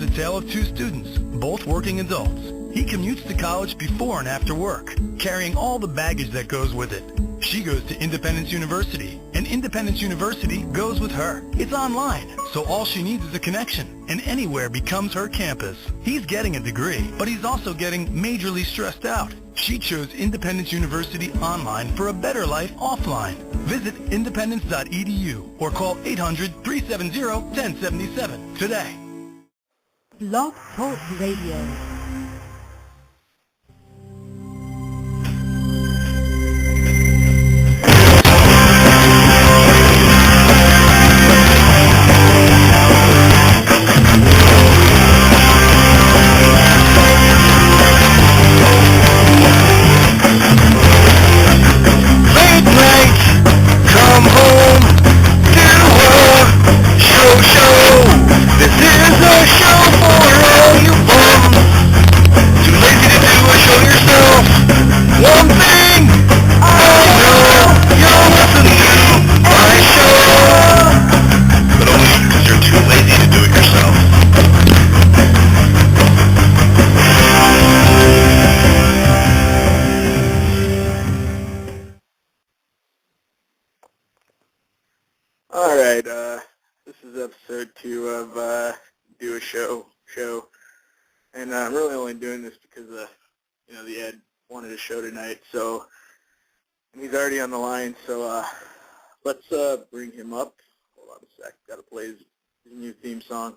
a tale of two students, both working adults. He commutes to college before and after work, carrying all the baggage that goes with it. She goes to Independence University, and Independence University goes with her. It's online, so all she needs is a connection, and anywhere becomes her campus. He's getting a degree, but he's also getting majorly stressed out. She chose Independence University online for a better life offline. Visit independence.edu or call 800-370-1077 today. Blog Talk Radio. This is episode 2 of Do a Show. And I'm really only doing this because, the Ed wanted a show tonight, so and he's already on the line, so let's bring him up. Hold on a sec, gotta play his new theme song.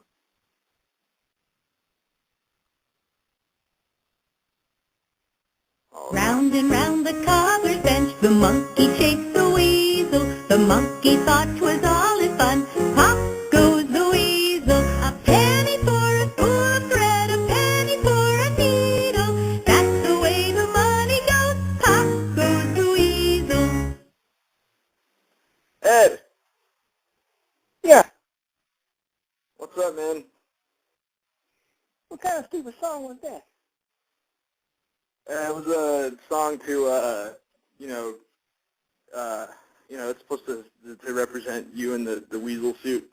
Round and round the cobbler's bench, the monkey chased the weasel. The monkey thought 'twas all in fun. Pop goes the weasel. A penny for a spool of thread, a penny for a needle. That's the way the money goes. Pop goes the weasel. Ed! Yeah. What's up, man? What kind of stupid song was that? It was a song to, it's supposed to represent you in the weasel suit.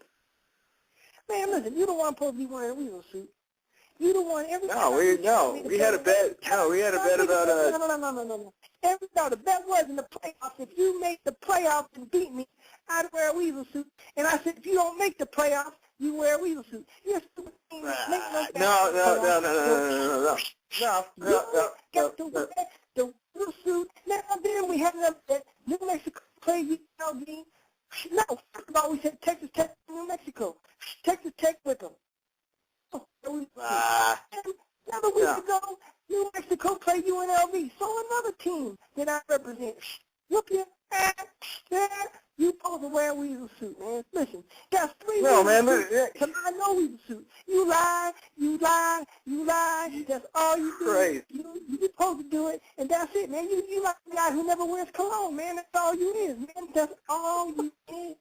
Man, listen, you the one supposed to be wearing a weasel suit. You the one every we had a bet. We had a bet about No. The bet was in the playoffs. If you make the playoffs and beat me, I'd wear a weasel suit. And I said, if you don't make the playoffs, you wear a weasel suit. You're a stupid thing. No. Got to wear the weasel suit. Now then we had another bet. New Mexico played UNLV. No, first of all, we said Texas Tech, New Mexico. Texas Tech with them. Another week ago, New Mexico played UNLV. So another team that I represent. Look here. You supposed to wear a weasel suit, man. Listen, that's 3 No, man, because I know weasel suit. You lie. That's all you do. Right. You supposed to do it, and that's it, man. You like the guy who never wears cologne, man. That's all you is, man. That's all you is.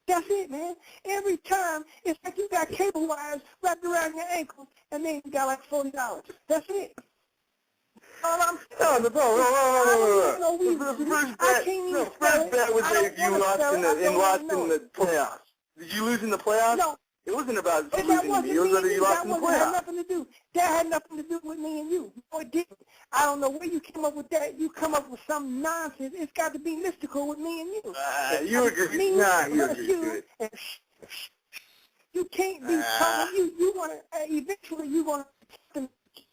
That's it, man. Every time, it's like you got cable wires wrapped around your ankles, and then you got like $40. That's it. No. The first bet was if you lost in the playoffs. Did you lose in the playoffs? No. It wasn't about losing to me. It was whether you lost in the playoffs. That had nothing to do with me and you. No, it didn't. I don't know where you came up with that. You come up with some nonsense. It's got to be mystical with me and you. You agree. You agree to it. You can't be talking. You want to, eventually you want to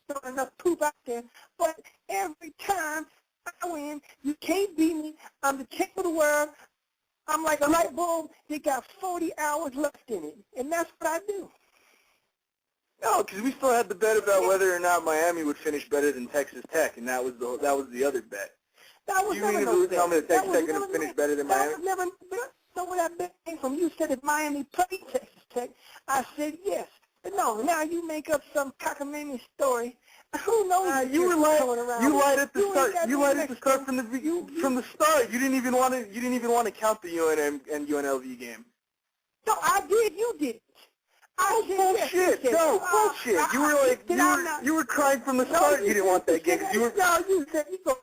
throw enough poop out there. But every time I win, you can't beat me. I'm the champ of the world. I'm like a light bulb that got 40 hours left in it. And that's what I do. No, because we still had the bet about whether or not Miami would finish better than Texas Tech, and that was the other bet. That was you never mean no to tell me that Texas Tech going to finish better than Miami? That was never so where that bet came from. You said if Miami played Texas Tech, I said yes. But no, now you make up some cockamamie story. Who knows? You lied at the start. You lied at the start from the start. You didn't even want to count the UNM and UNLV game. No, I did. You did. Bullshit! No, bullshit! You were like, you were crying from the start. You didn't want that game. You said you go.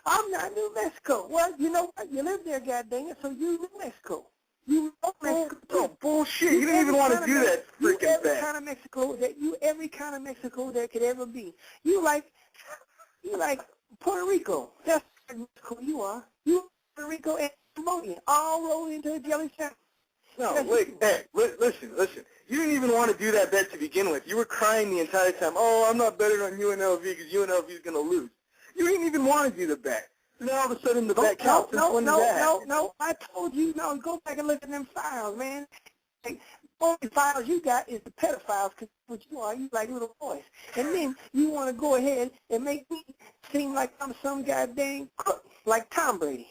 I'm not New Mexico. Well, you know what? You live there, goddamn it. So you New Mexico. You know Mexico. Oh, bullshit. You didn't even want to do that freaking every bet. kind of Mexico every kind of Mexico there could ever be. You like Puerto Rico. That's Mexico you are. You Puerto Rico and Cambodia all rolled into a jelly sandwich. No, wait, hey, listen. You didn't even want to do that bet to begin with. You were crying the entire time, oh, I'm not betting on UNLV because UNLV is going to lose. You didn't even want to do the bet. Now all of a sudden the bet counts. No. I told you, no, go back and look at them files, man. Like, only files you got is the pedophiles because what you are, you like little boys. And then you want to go ahead and make me seem like I'm some goddamn crook, like Tom Brady.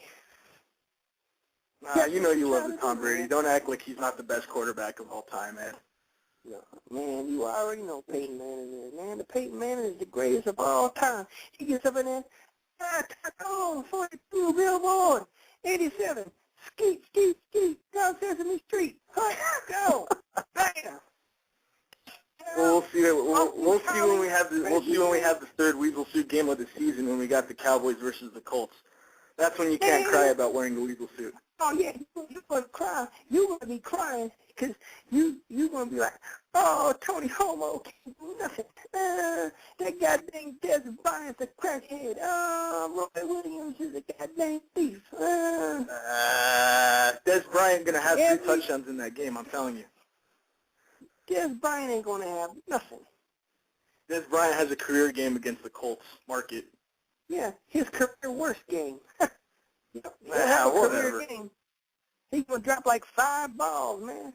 Nah, you know you love the Tom Brady. Don't act like he's not the best quarterback of all time, man. No, man, you already know Peyton Manning is. Man, the Peyton Manning is the greatest of all time. He gets up in there, 42, Billboard, 87, skeet, go Sesame Street, go, bam. Well, we'll see when we have the third weasel suit game of the season when we got the Cowboys versus the Colts. That's when you can't cry about wearing the weasel suit. Oh yeah, you're gonna cry. You're gonna be crying because you're gonna be like, oh, Tony Homo can't do nothing. That goddamn Des Bryant's a crackhead. Oh, Roy Williams is a goddamn thief. Des Bryant gonna have 3 touchdowns in that game. I'm telling you. Des Bryant ain't gonna have nothing. Des Bryant has a career game against the Colts. Mark it. Yeah, his career worst game. Whatever. Career game. He's gonna drop like 5 balls, man.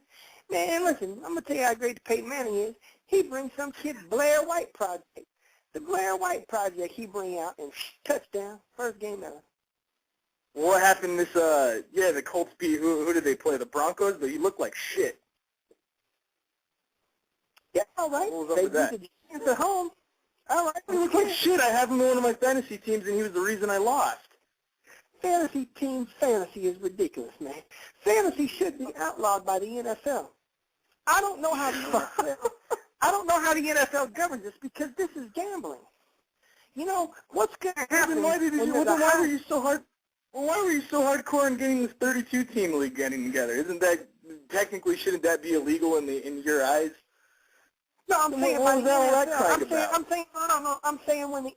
Man, listen, I'm gonna tell you how great Peyton Manning is. He brings some kid Blair White Project. The Blair White Project he bring out and touchdown, first game ever. What happened this? The Colts beat who did they play? The Broncos, but he looked like shit. Yeah, all right. What was up with that? They beat the Giants at home. All right. He looked like shit. I have him in one of my fantasy teams, and he was the reason I lost. Fantasy is ridiculous, man. Fantasy should be outlawed by the NFL. I don't know how the NFL governs this because this is gambling. You know what's going to happen? Why were you so hardcore on getting this 32-team league getting together? Isn't that technically, shouldn't that be illegal in your eyes? No, I'm saying what was that crying about? I'm saying when the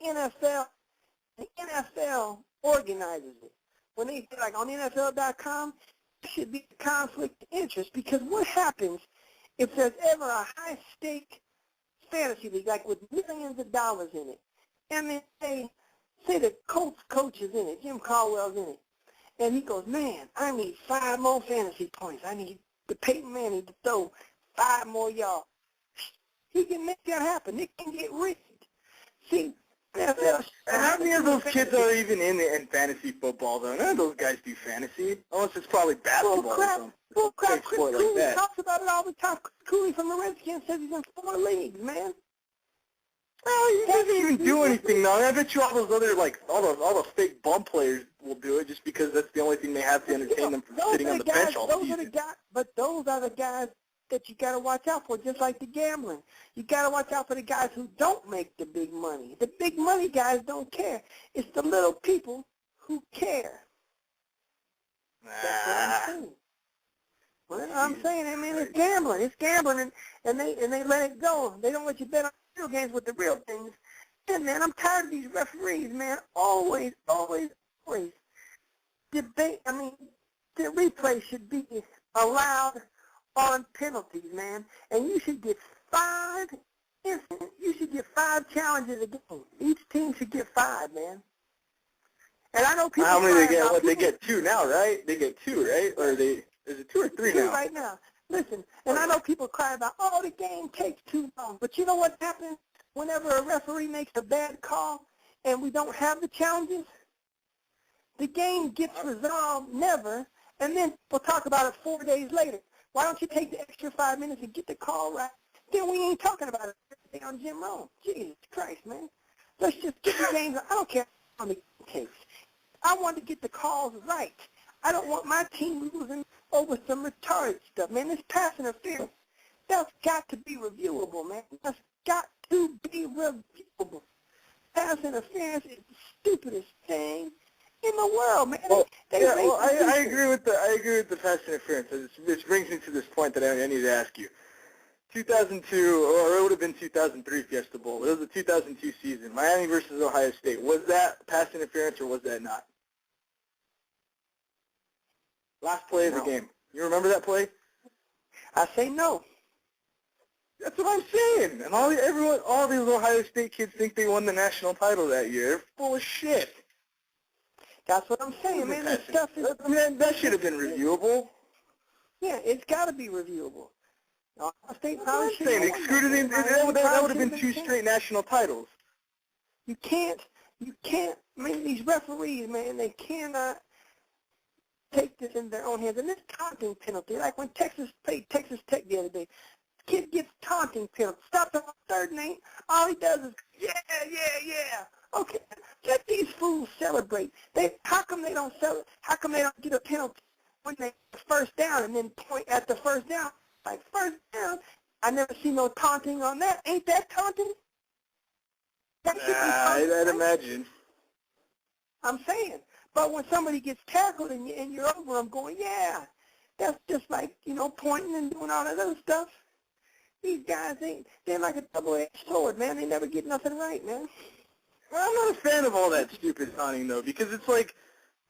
NFL organizes it. When they say, like, on NFL.com, there should be a conflict of interest because what happens if there's ever a high-stake fantasy league, like with millions of dollars in it, and then say the Colts coach is in it, Jim Caldwell's in it, and he goes, man, I need 5 more fantasy points. I need the Peyton Manning to throw 5 more yards. He can make that happen. It can get rigged. See, how many of those kids are even in fantasy football, though? None of those guys do fantasy, unless it's probably basketball or something. Bull crap. Chris Cooley like talks about it all the time. Chris Cooley from the Redskins says he's in 4 leagues, man. Well, he doesn't even do anything now. I bet you all those other, all the fake bum players will do it just because that's the only thing they have to entertain them from sitting on the bench all season. But those are the guys that you got to watch out for, just like the gambling. You got to watch out for the guys who don't make the big money. The big money guys don't care. It's the little people who care. That's what I'm saying. Well, I'm saying, I mean, it's gambling. It's gambling, and they let it go. They don't let you bet on real games with the real things. And, man, I'm tired of these referees, man. Always debate. I mean, the replay should be allowed on penalties, man. And you should get 5 incidents. You should get 5 challenges a game. Each team should get 5, man. And I know people. How many they get? What, they get 2 now, right? They get 2, right? Or is it 2 or 3 now? 2 right now. Listen, and I know people cry about, oh, the game takes too long. But you know what happens whenever a referee makes a bad call and we don't have the challenges? The game gets resolved never, and then we'll talk about it 4 days later. Why don't you take the extra 5 minutes and get the call right? Then we ain't talking about it on Jim Rome. Jesus Christ, man. Let's just get the games. I don't care how many takes. I want to get the calls right. I don't want my team losing over some retarded stuff, man. This pass interference, that's got to be reviewable, man. That's got to be reviewable. Pass interference is the stupidest thing in the world, man. Well, They yeah, well, racist I people. agree with the pass interference. This brings me to this point that I need to ask you. 2002, or it would have been 2003 Fiesta Bowl. It was the 2002 season. Miami versus Ohio State. Was that pass interference or was that not? Last play of the game. You remember that play? I say no. That's what I'm saying. And all these Ohio State kids think they won the national title that year. They're full of shit. That's what I'm saying, man. This stuff is... I mean, that should have been reviewable. Yeah, it's got to be reviewable. Ohio State probably I'm should saying, have excluded him. That would have been two straight national titles. You can't, I mean, these referees, man, they cannot take this in their own hands. And this taunting penalty, like when Texas played Texas Tech the other day, kid gets taunting penalty. Stops on 3rd and 8. All he does is, yeah. Okay, let these fools celebrate. How come they don't get a penalty when they first down and then point at the first down? Like first down, I never see no taunting on that. Ain't that taunting? That should be taunting, I'd right? imagine. I'm saying. But when somebody gets tackled and you're over them going, yeah, that's just like, pointing and doing all that other stuff. These guys they're like a double-edged sword, man. They never get nothing right, man. Well, I'm not a fan of all that stupid taunting, though, because it's like,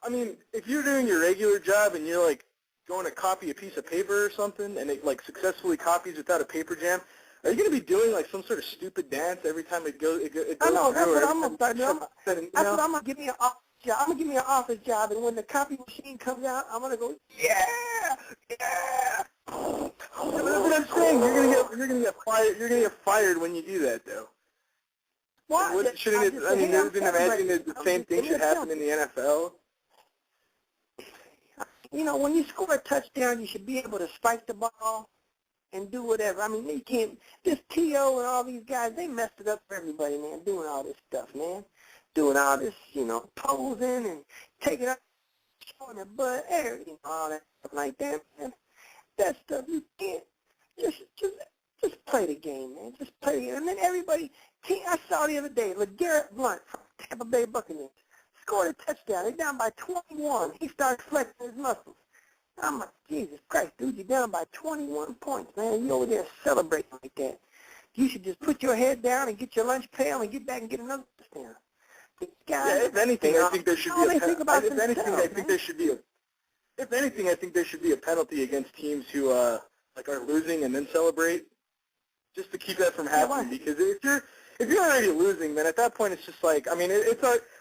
I mean, if you're doing your regular job and you're, like, going to copy a piece of paper or something and it, like, successfully copies without a paper jam, are you going to be doing, like, some sort of stupid dance every time it goes I know, that's through? what I'm going to start doing. That's What I'm going to give me an office job. I'm going to give me an office job, and when the copy machine comes out, I'm going to go, yeah. Yeah, but that's what I'm saying. You're gonna get fired. You're gonna get fired when you do that, though. Why? Shouldn't it? I mean, never been imagined that the same thing should happen in the NFL. When you score a touchdown, you should be able to spike the ball and do whatever. I mean, you can't. This T.O. and all these guys, they messed it up for everybody, man. Doing all this stuff, man. Doing all this, posing and taking up, showing their butt, all that stuff like that, man. That stuff you can't. Just play the game, man. Just play the game. And then everybody, I saw the other day, LeGarrette Blount from Tampa Bay Buccaneers scored a touchdown. They're down by 21. He started flexing his muscles. I'm like, Jesus Christ, dude, you're down by 21 points, man. You over there celebrating like that. You should just put your head down and get your lunch pail and get back and get another touchdown. Yeah, if anything, I think there should be If anything, I think there should be a penalty against teams who are losing and then celebrate, just to keep that from happening. Because if you're already losing, then at that point it's just like, I mean, I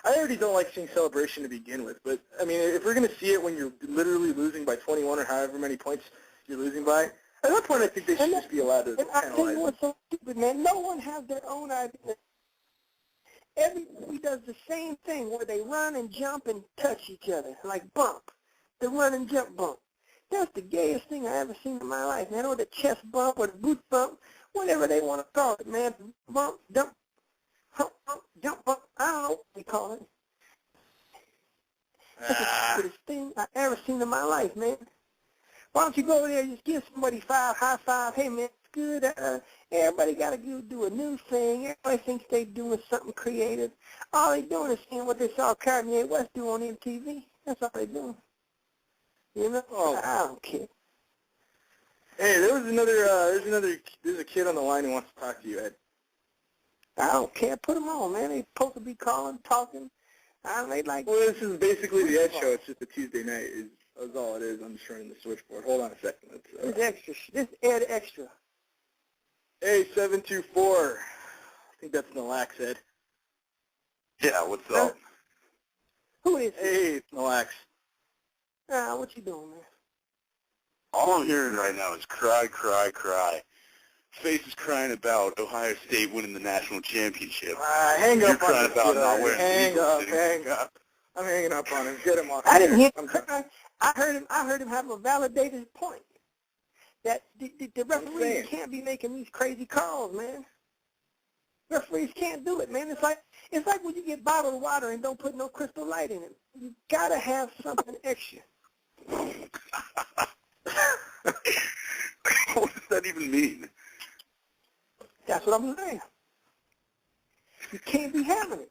already don't like seeing celebration to begin with. But I mean, if we're gonna see it when you're literally losing by 21 or however many points you're losing by, at that point I think they should just be allowed to penalize. And I tell you what's so stupid, man. No one has their own idea. Everybody does the same thing where they run and jump and touch each other, like bump. The run and jump bump. That's the gayest thing I ever seen in my life, man. Or the chest bump or the boot bump, whatever they want to call it, man. Bump, dump, hump, bump, jump bump. I don't know what they call it. That's the stupidest thing I ever seen in my life, man. Why don't you go over there and just give somebody high five, hey, man, it's good. Everybody got to do a new thing. Everybody thinks they're doing something creative. All they're doing is seeing what they saw Kanye West do on MTV. That's all they're doing. I don't care. Hey, there's a kid on the line who wants to talk to you, Ed. I don't care. Put them on, man. They're supposed to be calling, talking. They like. Well, this is basically the Ed Show. It's just a Tuesday night. That's all it is. I'm just running the switchboard. Hold on a second. This extra. This Ed Extra. Hey, 724. I think that's Nalax, Ed. Yeah, what's up? Who is he? Hey, it's Nalax. What you doing, man? All I'm hearing right now is cry, cry, cry. Face is crying about Ohio State winning the national championship. Hang You're up on crying him. about not wearing Hang up. I'm hanging up on him. Get him off. I didn't hear him cry. I heard him have a validated point. That the referees can't be making these crazy calls, man. Referees can't do it, man. It's like when you get bottled water and don't put no crystal light in it. You gotta have something extra. What does that even mean? That's what I'm saying. You can't be having it.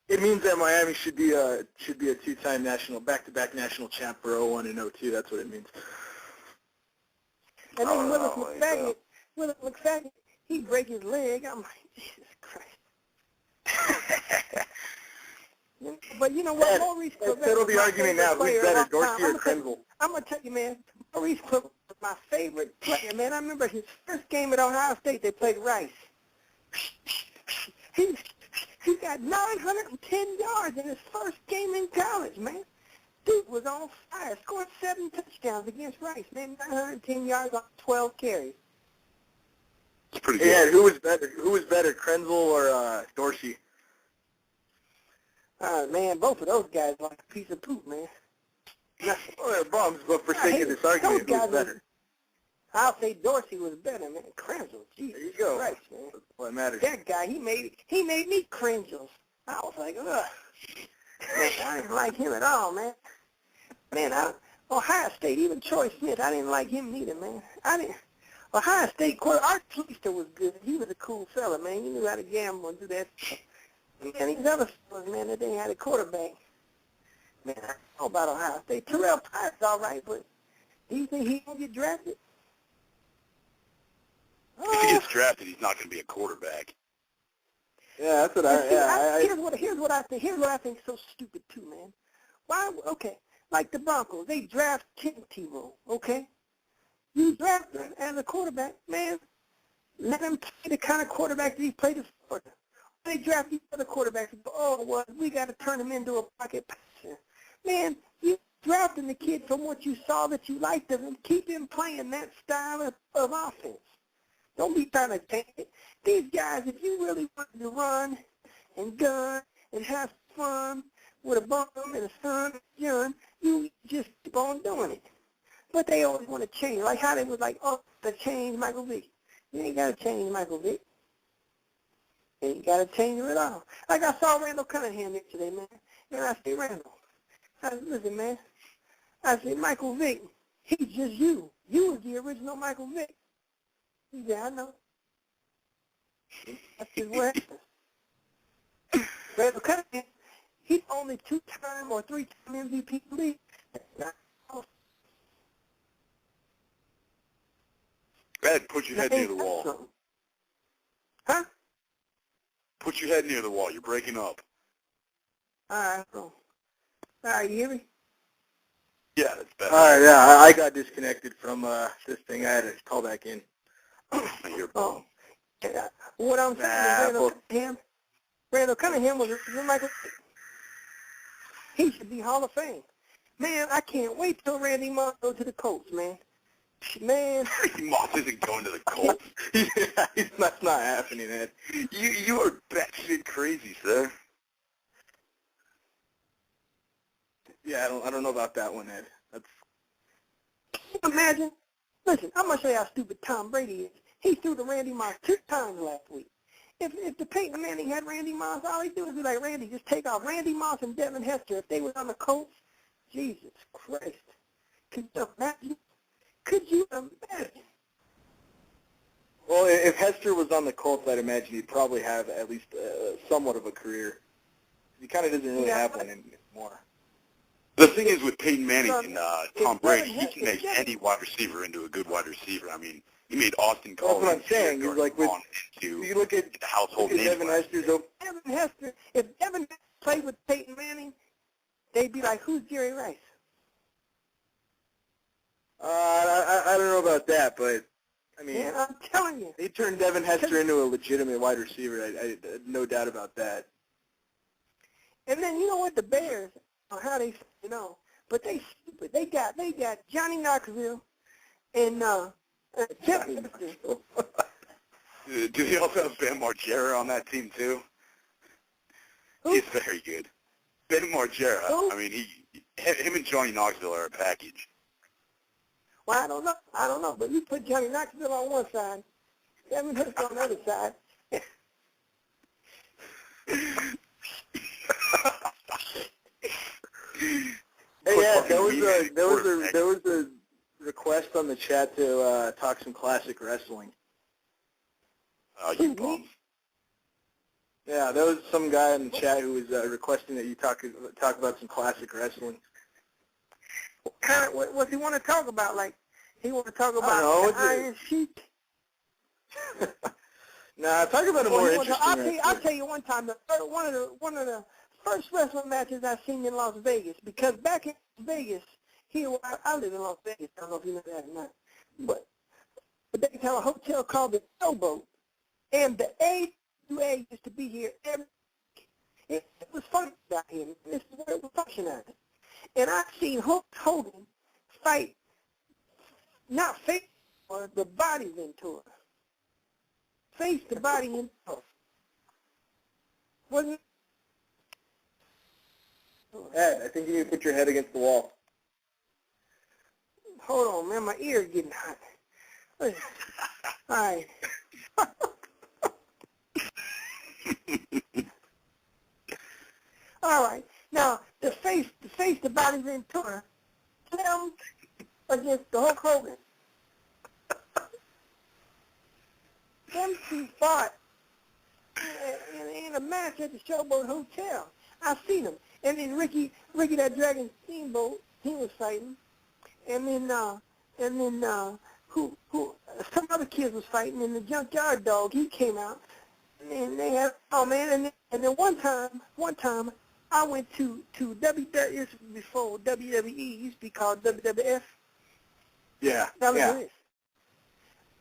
It means that Miami should be a two-time back-to-back national champ for 01 and 02. That's what it means. And then Willis so. McFadden, he break his leg. I'm like, Jesus Christ. But you know what, Maurice Claret. Settle the argument now. Who's better, Dorsey or Krenzel? I'm going to tell you, man, Maurice Claret was my favorite player, man. I remember his first game at Ohio State, they played Rice. He got 910 yards in his first game in college, man. Dude was on fire. Scored 7 touchdowns against Rice, man. 910 yards on 12 carries. It's pretty good. Yeah, who was better, Krenzel or Dorsey? Man, both of those guys are like a piece of poop, man. Well, they're bums, but for sake of this argument, who was better? I'll say Dorsey was better, man. Krenzel, Jesus There you go. Christ, man. That's what matters. That guy, he made me cringels. I was like, ugh. Man, I didn't like him at all, man. Man, Ohio State, even Troy Smith, I didn't like him neither, man. Ohio State, Art Tleister was good. He was a cool fella, man. He knew how to gamble and do that stuff. Man, these other fellas, man, that they had a quarterback. Man, I don't know about Ohio State. Terrell Pryor's all right, but do you think he won't get drafted? If he gets drafted, he's not going to be a quarterback. Yeah, that's what Here's what I think. Here's what I think is so stupid too, man. Why? Okay, like the Broncos, they draft Tim Tebow. Okay, you draft him as a quarterback, man. Let him play the kind of quarterback that he played at Florida. They draft these other quarterbacks and go, oh, well, we got to turn him into a pocket passer. Man, you drafting the kid from what you saw that you liked of him. Keep him playing that style of offense. Don't be trying to change it. These guys, if you really want to run and gun and have fun with a bum and a son and a gun, you just keep on doing it. But they always want to change. Like how they was like, oh, to change Michael Vick. You ain't got to change Michael Vick. You ain't got to change him at all. Like I saw Randall Cunningham yesterday, man. And I said, Randall, I said, listen, man. I said, Michael Vick, he's just you. You was the original Michael Vick. He said, I know. I said, what happened? Randall Cunningham, he's only 2-time or 3-time MVP in the league. Brad, put your head near the wall. Something. Huh? Put your head near the wall. You're breaking up. All right, you hear me? Yeah, that's better. All right, yeah, I got disconnected from this thing. I had to call back in. Oh. What I'm saying is Randall Cunningham was Michael. He should be Hall of Fame. Man, I can't wait till Randy Moss goes to the Colts, man. Man. Moss isn't going to the Colts. Yeah, that's not happening, Ed. You are batshit crazy, sir. Yeah, I don't know about that one, Ed. That's. Can you imagine? Listen, I'm gonna show you how stupid Tom Brady is. He threw to Randy Moss 2 times last week. If the Peyton Manning had Randy Moss, all he'd do is be like, Randy, just take off. Randy Moss and Devin Hester, if they were on the Colts, Jesus Christ. Could you imagine? Could you imagine? Well, if Hester was on the Colts, I'd imagine he'd probably have at least somewhat of a career. He kind of doesn't really have one anymore. The thing is with Peyton Manning and Tom Brady, he can make any wide receiver into a good wide receiver. I mean, he made Austin Collins. That's what I'm saying. He's like with, you look at the household name. Devin Hester's open. Devin Hester, if Devin Hester played with Peyton Manning, they'd be like, who's Jerry Rice? I don't know about that, but I mean, Man, I'm telling you. he turned Devin Hester into a legitimate wide receiver. I no doubt about that. And then you know what, the Bears, how they, but they stupid. They got Johnny Knoxville and Jeff Wilson. Do they also have Ben Margera on that team too? Who? He's very good. Ben Margera. Who? I mean, him and Johnny Knoxville are a package. Well, I don't know. But you put Johnny Knoxville on one side, Devin Hester on the other side. Hey, yeah, there was a request on the chat to talk some classic wrestling. Oh, you bums. Yeah, there was some guy in the chat who was requesting that you talk about some classic wrestling. What kind of, what he want to talk about? Like, he want to talk about know, the Iron Sheik? Nah, talk about a more interesting wrestler. I'll tell you one time, one of the first wrestling matches I seen in Las Vegas, because back in Vegas, here I live in Las Vegas. I don't know if you know that or not, but they have a hotel called the Showboat, and the AWA used to be here every week. It was fun out here. This is where it was functioning at. And I seen Hulk Hogan fight, not face the Body Ventura. Face the Body Ventura. Wasn't it? Ed, I think you need to put your head against the wall. Hold on, man. My ear's getting hot. All right. All right. Now, the face the Body Ventura, him against the Hulk Hogan. Them two fought in a match at the Showboat Hotel. I seen them. And then Ricky that Dragon Steamboat, he was fighting. And then who some other kids was fighting, and the Junkyard Dog, he came out. And they had, oh man, and then one time I went to WWE, before WWE used to be called WWF. Yeah. Now look at this.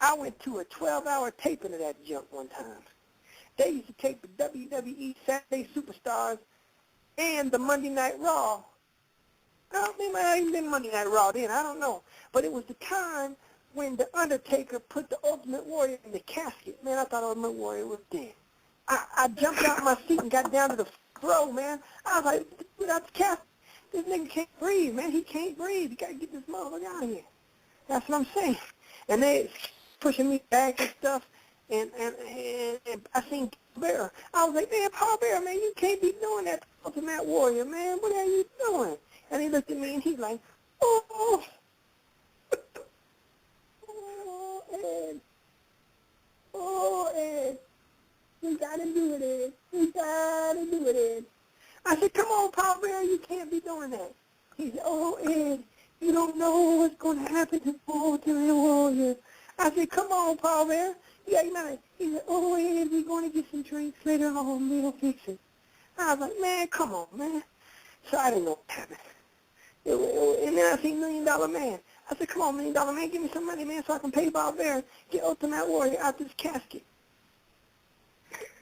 I went to a 12-hour taping of that junk one time. They used to tape the WWE Saturday Superstars and the Monday Night Raw. It might have even been Monday Night Raw then, I don't know. But it was the time when The Undertaker put the Ultimate Warrior in the casket. Man, I thought Ultimate Warrior was dead. I jumped out my seat and got down to the row, man. I was like, without the casket, this nigga can't breathe, man. He can't breathe. You got to get this motherfucker out of here. That's what I'm saying. And they pushing me back and stuff. And I seen Paul Bearer. I was like, man, Paul Bearer, man, you can't be doing that to Ultimate Warrior, man. What are you doing? And he looked at me and he's like, oh, Ed. Oh, Ed. We got to do it, Ed. We got to do it, Ed. I said, come on, Paul Bearer, you can't be doing that. He said, oh, Ed, you don't know what's going to happen to Ultimate Warrior. I said, come on, Paul Bearer. Yeah, you know, he said, oh, Ed, we're going to get some drinks later on. We'll fix it. I was like, man, come on, man. So I didn't know what happened. And then I seen $1 Million Man. I said, come on, $1 Million Man, give me some money, man, so I can pay Paul Bearer, get Ultimate Warrior out this casket.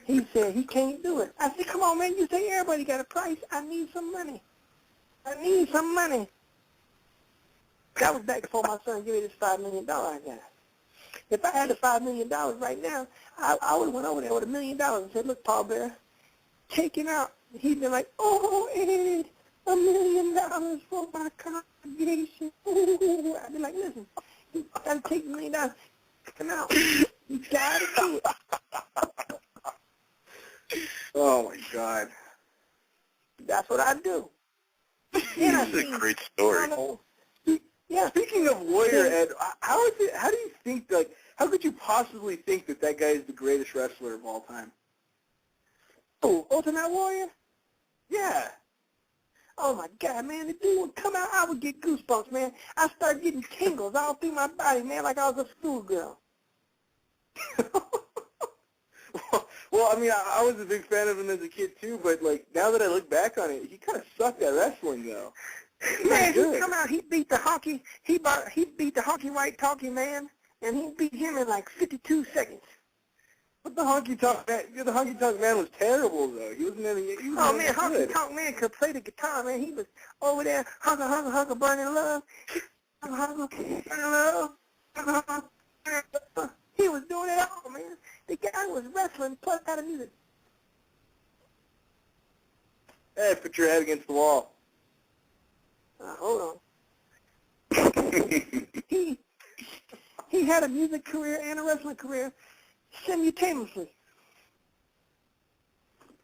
He said he can't do it. I said, come on, man, you say everybody got a price. I need some money. I need some money. That was back before my son gave me this $5 million I got. If I had the $5 million right now, I would have went over there with $1 million and said, look, Paul Bearer, take him out. He'd been like, oh, Ed, $1 million for my congregation. Ooh. I'd be like, listen, you got to take $1 million, take him out. You got to do it. Oh, my God. That's what I do. This is a great story. Yeah. Speaking of Warrior, Ed, how do you think, like, how could you possibly think that guy is the greatest wrestler of all time? Oh, Ultimate Warrior? Yeah. Oh, my God, man. The dude would come out, I would get goosebumps, man. I started getting tingles all through my body, man, like I was a schoolgirl. Well, I mean, I was a big fan of him as a kid, too, but, like, now that I look back on it, he kind of sucked at wrestling, though. Man, he'd come out, he beat the honky, he beat the honky white talkie man, and he beat him in like 52 seconds. But the honky tonk man was terrible, though. He wasn't any. He was Oh man, good. honky tonk man could play the guitar, man. He was over there, hunka, burning love, hunka, burning love, hunka. He was doing it all, man. The guy was wrestling plus had a music. Hey, put your head against the wall. Hold on. He had a music career and a wrestling career simultaneously.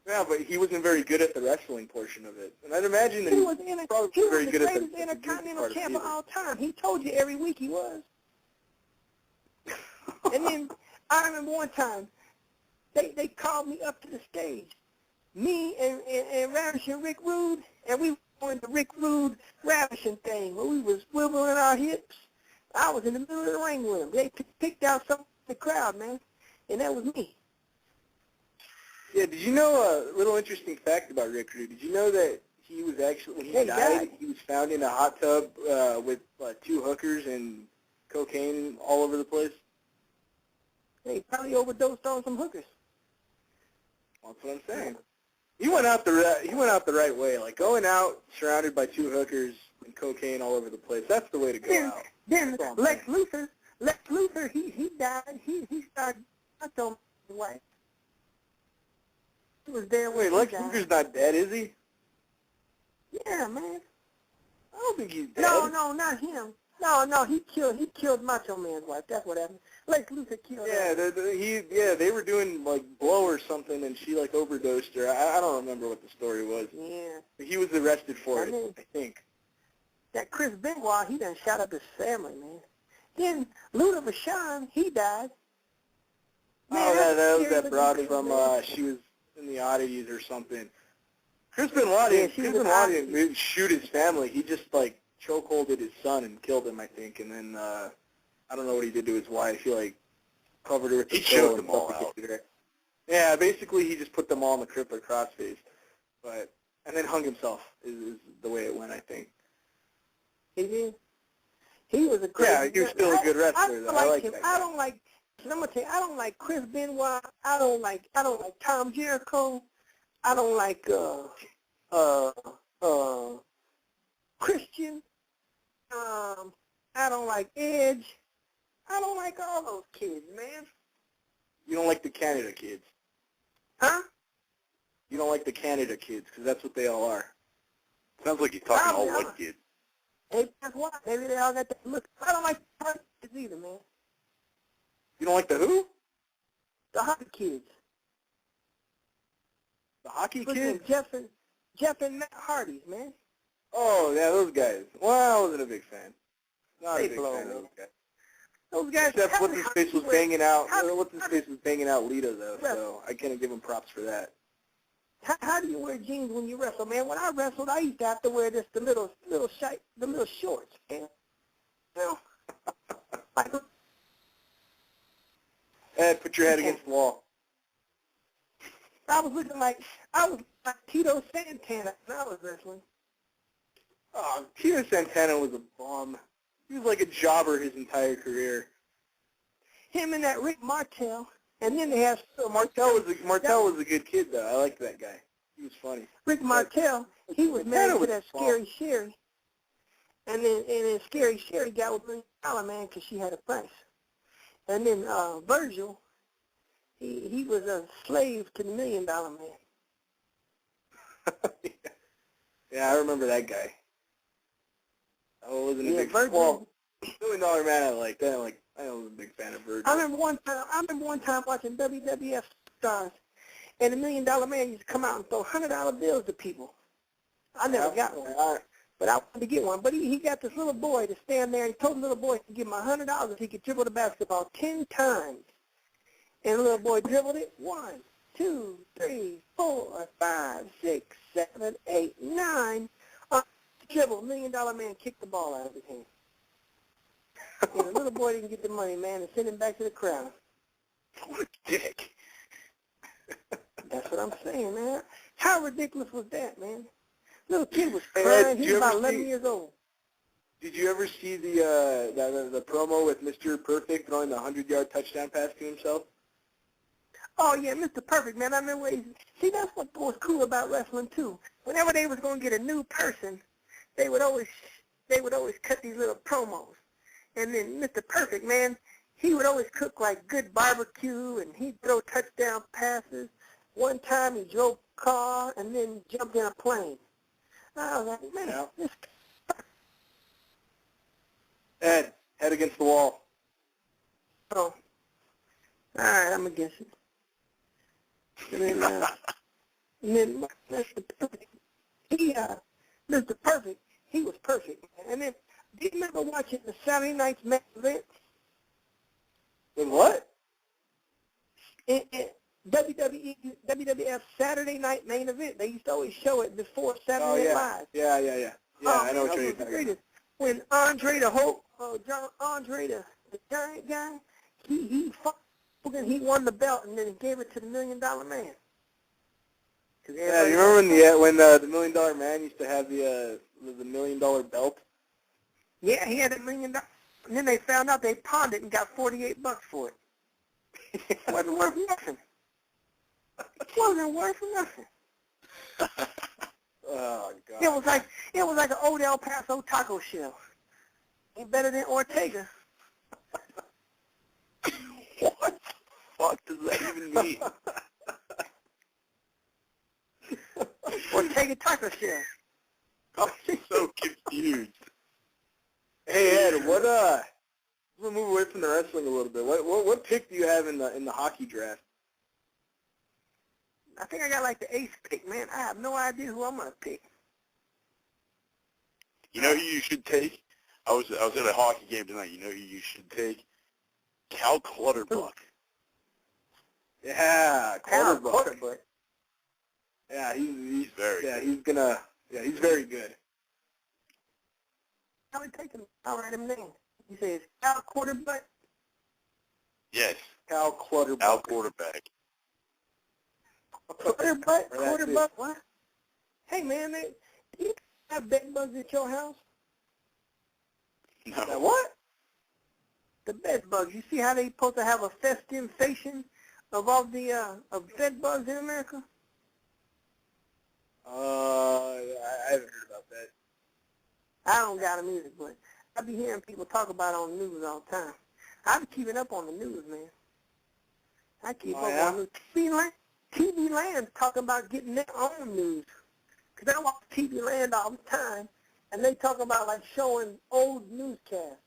Yeah, but he wasn't very good at the wrestling portion of it. And I'd imagine that He he was probably very the good at greatest the intercontinental music part champ of of it. all time. He told you every week he was. And then I remember one time, they called me up to the stage. Me and Ravishing Rick Rude, and we went the Rick Rude Ravishing thing where we was wiggling our hips. I was in the middle of the ring with them. They picked out some of the crowd, man, and that was me. Yeah, did you know a little interesting fact about Rick Rude? Did you know that he was actually, when he died, he was found in a hot tub with 2 hookers and cocaine all over the place? They probably overdosed on some hookers. That's what I'm saying. He went out the right way, like going out surrounded by 2 hookers and cocaine all over the place. That's the way to go out. Then Lex Luthor, he died. He started. I told his wife. He was there when Wait, Lex Luthor's not dead, is he? Yeah, man. I don't think he's dead. No, not him. No, he killed Macho Man's wife. That's what happened. Lex Luthor killed her. They were doing like blow or something, and she like overdosed her. I don't remember what the story was. Yeah. But he was arrested for it, I think. That Chris Benoit, he done shot up his family, man. Then Luda Vachon, he died. Man, that was that broad from she was in the oddities or something. Chris Benoit didn't shoot his family. He just like chokeholded his son and killed him, I think. And then I don't know what he did to his wife. He like covered her with the pillow. He choked them all out. Yeah, basically he just put them all in the crippler crossface. And then hung himself is the way it went, I think. He did. He was a great. Yeah, he was still a good wrestler. I like him. I don't like. I'm gonna tell you, I don't like Chris Benoit. I don't like Tom Jericho. I don't like Christian. I don't like Edge. I don't like all those kids, man. You don't like the Canada kids? Huh? You don't like the Canada kids because that's what they all are. Sounds like you're talking all white kids. Hey, that's why. Maybe they all got that look. I don't like the hockey kids either, man. You don't like the who? The hockey kids. The hockey Listen, kids? Jeff and Matt Hardy's, man. Oh, yeah, those guys. Well, I wasn't a big fan. Not They a big blow, fan of man. those guys. Those guys. Except what's-his-face was banging out. What's-his-face was banging out Lita, though, Right. so I can't give him props for that. How do you wear jeans when you wrestle, man? When I wrestled, I used to have to wear the little shorts, man. You know, like, Ed, put your head against the wall. I was looking like Tito Santana when I was wrestling. Oh, Tito Santana was a bum. He was like a jobber his entire career. Him and that Rick Martel, and then they have Martel was a good kid, though. I liked that guy. He was funny. Rick Martel. He was married to that Scary Sherry, and then Scary Sherry got with $1 Million Man because she had a price. And then Virgil, he was a slave to the $1 Million Man. Yeah, I remember that guy. I wasn't a big fan. Virgil. Well, $1 Million Man I liked. I wasn't a big fan of Virgil. I remember one time watching WWF stars, and the $1 Million Man used to come out and throw $100 bills to people. I never got one, but I wanted to get one. But he got this little boy to stand there, and he told the little boy to give him $100 if he could dribble the basketball 10 times. And the little boy dribbled it 1, 2, 3, 4, 5, 6, 7, 8, 9. Dribble, $1 Million Man kicked the ball out of his hand. And the little boy didn't get the money, man, and sent him back to the crowd. What a dick. That's what I'm saying, man. How ridiculous was that, man? Little kid was crying. He was about 11 years old. Did you ever see the promo with Mr. Perfect throwing the 100-yard touchdown pass to himself? Oh, yeah, Mr. Perfect, man. I remember see, that's what was cool about wrestling, too. Whenever they was going to get a new person, they would always cut these little promos. And then Mr. Perfect, man, he would always cook like good barbecue, and he'd throw touchdown passes. One time he drove a car and then jumped in a plane. I was like, man, this. Ed, head against the wall. Oh, all right, I'm against it. And then Mr. Perfect, Mr. Perfect, he was perfect. And then, do you remember watching the Saturday Night's main event? With what? WWF Saturday Night Main Event. They used to always show it before Saturday Night Live. Yeah, I know what man, you're talking about. When Andre the Hulk, Andre the giant guy, he fought and he won the belt and then he gave it to the $1 Million Man. Yeah, you remember when the $1 Million Man used to have the $1 million belt? Yeah, he had $1 million, and then they found out they pawned it and got $48 for it. It wasn't worth nothing. It wasn't worth nothing. Oh God! It was like an old El Paso taco shell. Ain't better than Ortega. What the fuck does that even mean? Ortega taco shell. I'm so confused. Hey Ed, we'll move away from the wrestling a little bit. What pick do you have in the hockey draft? I think I got like the ace pick, man. I have no idea who I'm gonna pick. You know who you should take? I was at a hockey game tonight. You know who you should take? Cal Clutterbuck. Yeah, Clutterbuck. Yeah, he's very good. He's very good. How would take him? I'll write him name. He says Cal Quarterback. Yes. Cal Clutterbuck. Al quarterback. Quarterback, what? Hey, man, do you have bed bugs at your house? No. Now what? The bed bugs. You see how they supposed to have a festivation of all the of bed bugs in America? I haven't heard about that. I don't got them either, but I be hearing people talk about it on the news all the time. I be keeping up on the news, man. I keep up on the news. TV Land talking about getting their own news. Because I watch TV Land all the time, and they talk about, like, showing old newscasts.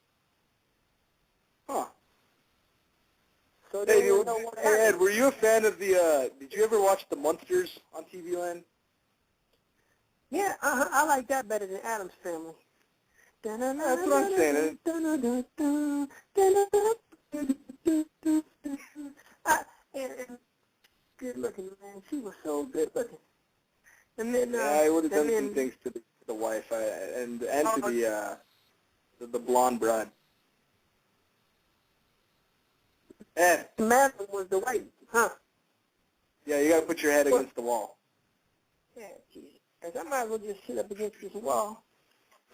Huh. So they Hey, don't know what happened. Ed, were you a fan of did you ever watch The Munsters on TV Land? Yeah, I like that better than Addams Family. That's what I'm saying. And good looking, man. She was so good looking. And then I would have done some things to the wife and to the blonde bride. Ed. The matter was the white, huh? Yeah, you got to put your head against the wall. Yeah, geez. I might as well just sit up against this wall,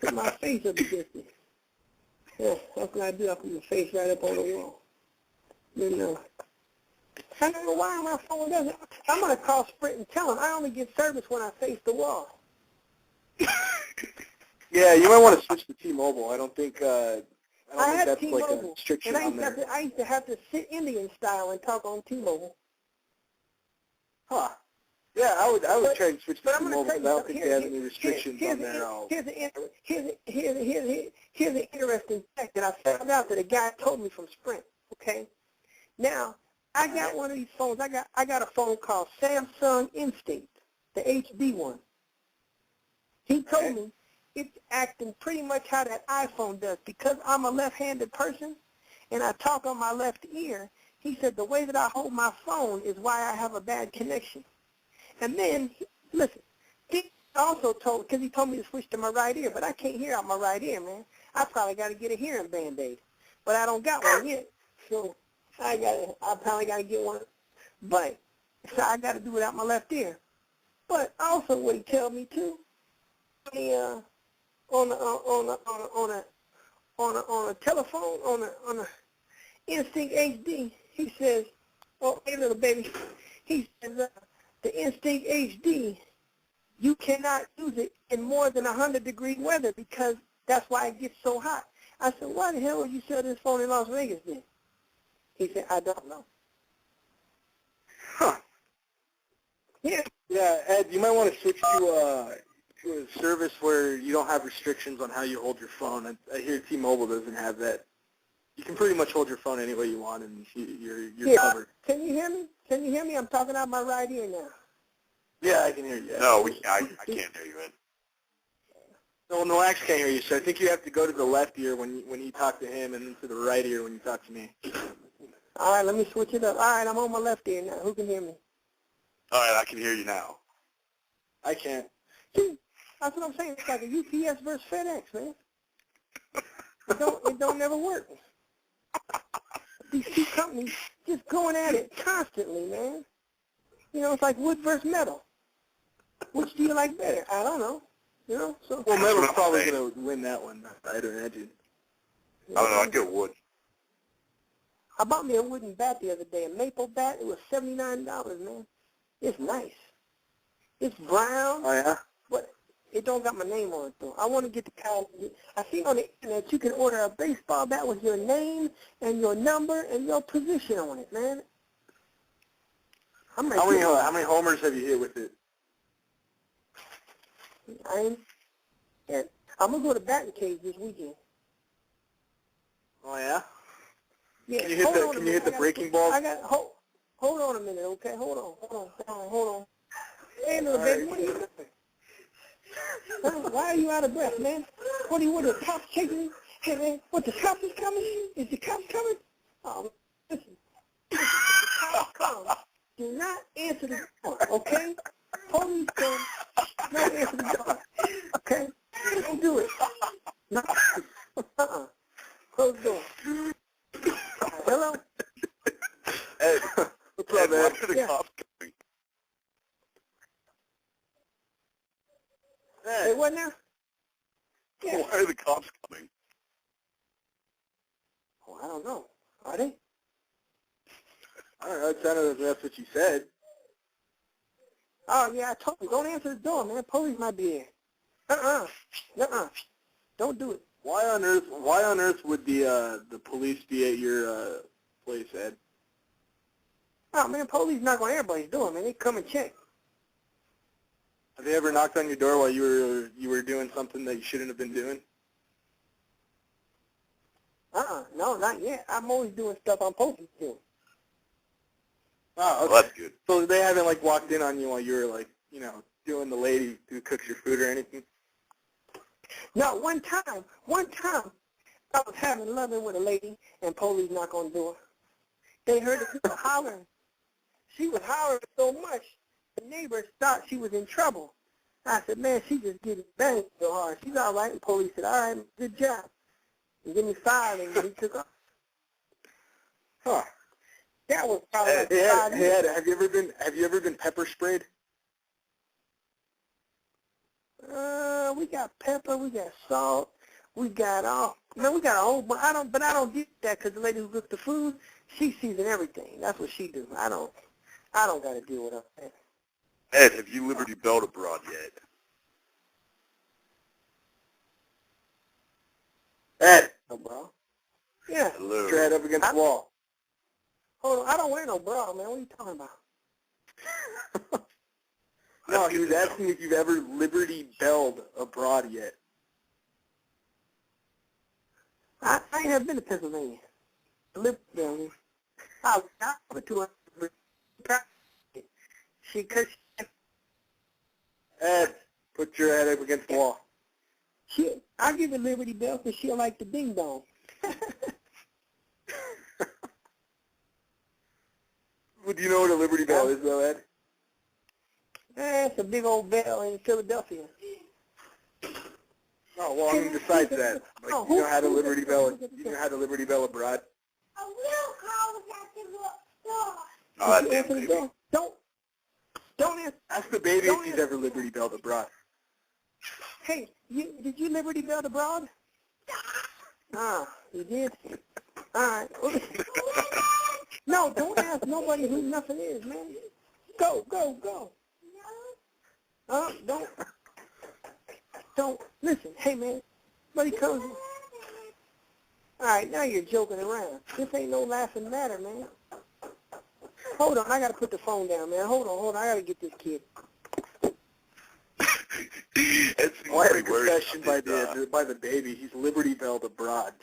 put my face up against it. Yeah, that's what I do. I put my face right up on the wall. Then, I don't know why my phone doesn't. I'm going to call Sprint and tell them I only get service when I face the wall. Yeah, you might want to switch to T-Mobile. I don't think I had that's T-Mobile, like a restriction and on there. I used to have to sit Indian style and talk on T-Mobile. Huh. Yeah, I would try and switch to But I'm T-Mobile going to because I tell don't you think they have any restrictions on there. Here's an interesting fact that I found out that a guy told me from Sprint. Okay, now I got one of these phones. I got a phone called Samsung Instinct, the HD one. He told me it's acting pretty much how that iPhone does. Because I'm a left-handed person and I talk on my left ear, he said the way that I hold my phone is why I have a bad connection. And then, listen, he also told, because he told me to switch to my right ear, but I can't hear out my right ear, man. I probably got to get a hearing Band-Aid. But I don't got one yet, so I probably got to get one. But, so I got to do it out my left ear. But also what he tell me too, on a telephone, on a Instinct HD, he says, oh, hey little baby, he says, the Instinct HD, you cannot use it in more than 100-degree weather because that's why it gets so hot. I said, why the hell would you sell this phone in Las Vegas then? He said, I don't know. Huh. Yeah. Yeah, Ed, you might want to switch to a service where you don't have restrictions on how you hold your phone. I hear T-Mobile doesn't have that. You can pretty much hold your phone any way you want, and you're covered. Can you hear me? Can you hear me? I'm talking out my right ear now. Yeah, I can hear you. No, I can't hear you, Ed. No, I actually can't hear you. So I think you have to go to the left ear when you talk to him, and then to the right ear when you talk to me. All right, let me switch it up. All right, I'm on my left ear now. Who can hear me? All right, I can hear you now. I can't. See, that's what I'm saying. It's like a UPS versus FedEx, man. It don't never work. These two companies just going at it constantly, man. You know, it's like wood versus metal. Which do you like better? I don't know. You know, so. Well, metal's probably going to win that one, I'd imagine. I don't know, I'd go wood. I bought me a wooden bat the other day, a maple bat. It was $79, man. It's nice. It's brown. Oh, yeah? But it don't got my name on it, though. I want to get the kind. I see on the internet you can order a baseball bat with your name and your number and your position on it, man. How many homers have you hit with it? I'm going to go to batting cage this weekend. Oh, yeah? Yeah. Can you hit the breaking ball? Hold on a minute, okay? Hold on. Hey, little baby, what are you doing? Why are you out of breath, man? What are the cops chasing you? Hey, man, what, the cops is coming? Is the cops coming? Oh, listen. If the cops come, do not answer the door, okay? Police come, don't answer the door, okay? Don't do it. No. Close the door. Hello? Ed, What's up, why Ed? are the cops coming? Hey, what now? Yeah. Why are the cops coming? Oh, I don't know. Are they? I don't know. It sounded like that's what you said. Oh, yeah, I told you. Don't answer the door, man. Police might be there. Don't do it. Why on earth would the police be at your place, Ed? Oh, man, police knock on everybody's door, man. They come and check. Have they ever knocked on your door while you were doing something that you shouldn't have been doing? No, not yet. I'm always doing stuff I'm supposed to do. Oh, okay. Well, that's good. So they haven't, like, walked in on you while you were, like, you know, doing the lady who cooks your food or anything? No, one time, I was having lunch with a lady, and police knocked on the door. They heard the people hollering. She was hollering so much, the neighbors thought she was in trouble. I said, man, she just getting banged so hard. She's all right. And police said, all right, good job. And give me $5, and he took off. Huh. That was probably like Hey, 5 years. Ed, have you ever been pepper sprayed? We got pepper, we got salt, we got we got a whole bunch. I don't get that because the lady who cooks the food, she seasons everything. That's what she do. I don't got to deal with her. Ed, have you Liberty Belled abroad yet? Ed, No, bro. Yeah. Hello. put your head up against the wall. Hold on, I don't wear no bra, man. What are you talking about? No, he was asking if you've ever Liberty Belled abroad yet. I ain't never been to Pennsylvania. Liberty. I went to her. Ed, put your head up against the wall. I give her Liberty Bell because she'll like the ding dong. Well, do you know what a Liberty Bell is, though, Ed? It's a big old bell in Philadelphia. Oh, well, I mean, besides that, like, you know how to Liberty Bell abroad? Oh, that damn Answer the baby. door. Don't answer. Ask the baby Don't if he's answer. ever Liberty Belled abroad. Hey, did you Liberty Bell abroad? You did? All right. No, don't ask nobody who nothing is, man. Go. Don't, listen, hey, man, buddy comes. All right, now you're joking around. This ain't no laughing matter, man. Hold on, I got to put the phone down, man. Hold on, I got to get this kid. Well, I had a confession by the baby. He's Liberty Belled abroad.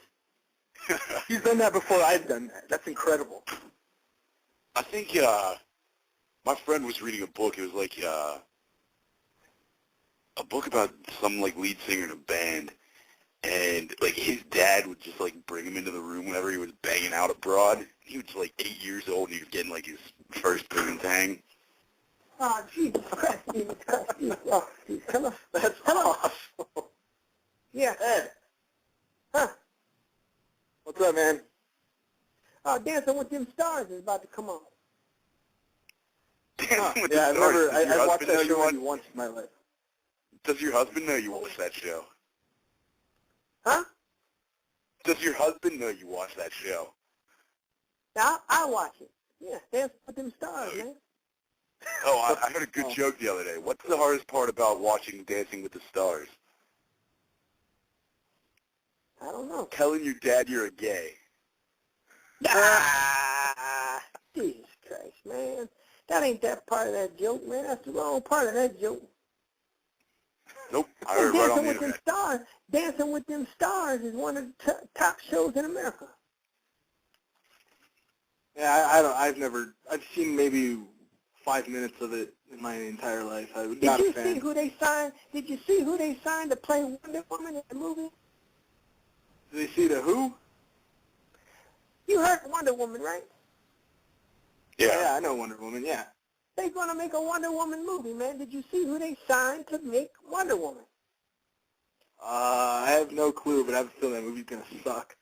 He's done that before I've done that. That's incredible. I think my friend was reading a book. It was like a book about some like lead singer in a band, and like his dad would just like bring him into the room whenever he was banging out abroad. He was like 8 years old and he was getting like his first poontang. Oh, Jesus Christ, Jesus Christ, Jesus. Oh, Jesus. Hello. That's Hello. awesome. Yeah. Ed, Huh. what's up, man? Dancing with Them Stars is about to come on. Dancing with Yeah, the Stars. I watched that show watch? maybe once in my life. Does your husband know you watch that show? Huh? Does your husband know you watch that show? I watch it. Yeah, Dancing with Them Stars, man. Oh, I heard a good joke the other day. What's the hardest part about watching Dancing with the Stars? I don't know. Telling your dad you're a gay. Ah, Jesus Christ, man. That ain't that part of that joke, man. That's the wrong part of that joke. Nope, I heard it right on the internet. Dancing with Them Stars is one of the top shows in America. Yeah, I've seen maybe 5 minutes of it in my entire life. I'm not a fan. Did you see who they signed to play Wonder Woman in the movie? Did they see the who? You heard Wonder Woman, right? Yeah. I know Wonder Woman, yeah. They're going to make a Wonder Woman movie, man. Did you see who they signed to make Wonder Woman? I have no clue, but I have a feeling that movie's going to suck.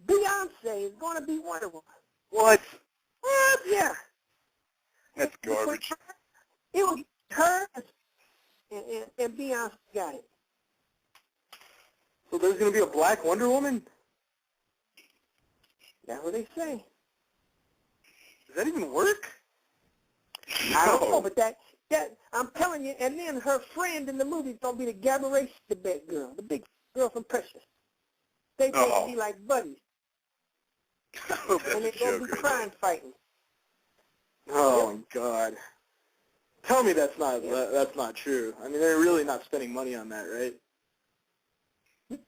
Beyonce is going to be Wonder Woman. What? What? Yeah. That's garbage. It was her and Beyonce got it. So there's going to be a black Wonder Woman? That's what they say. Does that even work? I don't know, but that I'm telling you, and then her friend in the movie is going to be the Gabourey Sidibe girl, the big girl from Precious. They're going to be like buddies. That's And they're a going to joke be right crime fighting. Oh, my God. Tell me that's not true. I mean, they're really not spending money on that, right?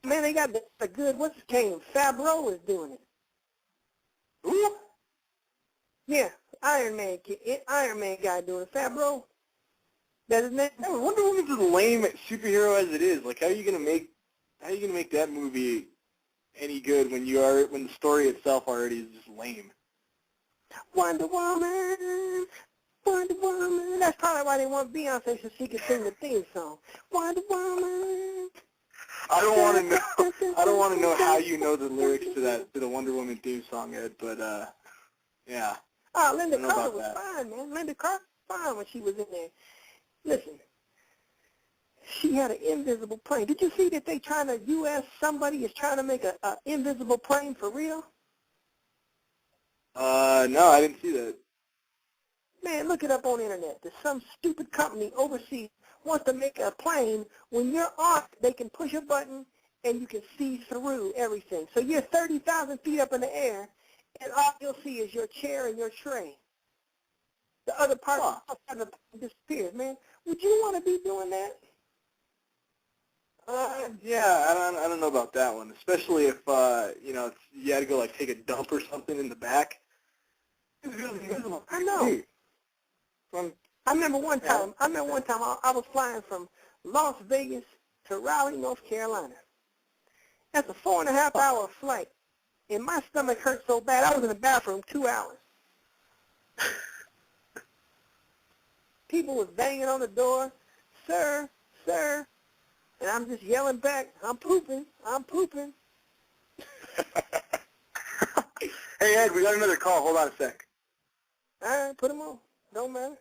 Man, they got the good, what's his name? Favreau is doing it. Who? Yeah, Iron Man guy doing it. Favreau. That's his name. Yeah, Wonder Woman's as lame superhero as it is. Like, how are you gonna make that movie any good when the story itself already is just lame? Wonder Woman. Wonder Woman. That's probably why they want Beyonce so she can sing the theme song. Wonder Woman. I don't want to know how you know the lyrics to the Wonder Woman theme song, Ed. But yeah. Oh, Linda I don't know Carter about was that. fine, man. Linda Carter was fine when she was in there. Listen, she had an invisible plane. Did you see that somebody is trying to make a invisible plane for real? No, I didn't see that. Man, look it up on the internet. There's some stupid company overseas wants to make a plane. When you're on it, they can push a button and you can see through everything. So you're 30,000 feet up in the air, and all you'll see is your chair and your tray. The other part of the plane disappears, man. Would you want to be doing that? Yeah, I don't know about that one, especially if you had to go like take a dump or something in the back. I know. From I remember one time I was flying from Las Vegas to Raleigh, North Carolina. That's a 4.5-hour flight, and my stomach hurt so bad I was in the bathroom 2 hours. People was banging on the door, sir, sir, and I'm just yelling back, I'm pooping. Hey, Ed, we got another call. Hold on a sec. All right, put them on. Don't matter.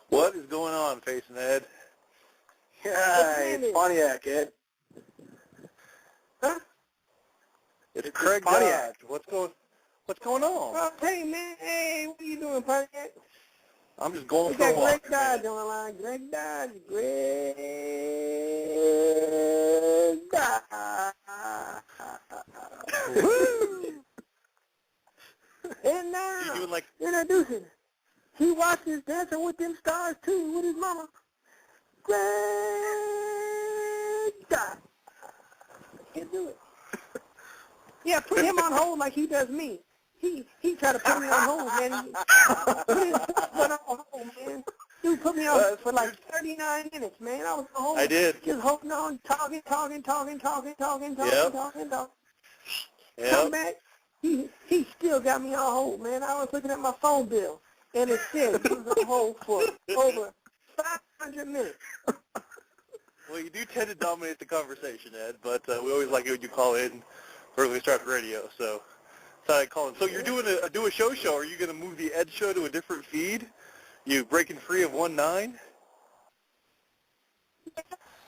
What is going on, Facing Ed? Yeah, it's Pontiac, Ed. Huh? It's Craig Pontiac. What's going on? Oh, hey, man. Hey, what are you doing, Pontiac? I'm just going We for a got walk. Greg Dodge on the line. Greg Dodge. Woo! And now, You doing like introducing. He watches Dancing with Them Stars, too, with his mama. Greg Dodge. Can't do it. Yeah, put him on hold like he does me. he tried to put me on hold, man. He put his butt on hold, man. Dude put me on for like 39 minutes, man. I was on hold. I did. Just holding on, talking. Yep. Come back. He still got me on hold, man. I was looking at my phone bill, and it said he was on hold for over 500 minutes. Well, you do tend to dominate the conversation, Ed, but we always like it when you call in for Early Start Radio, so that's how I call in. So you're doing a do-a-show show. Are you going to move the Ed show to a different feed? You breaking free of 1-9?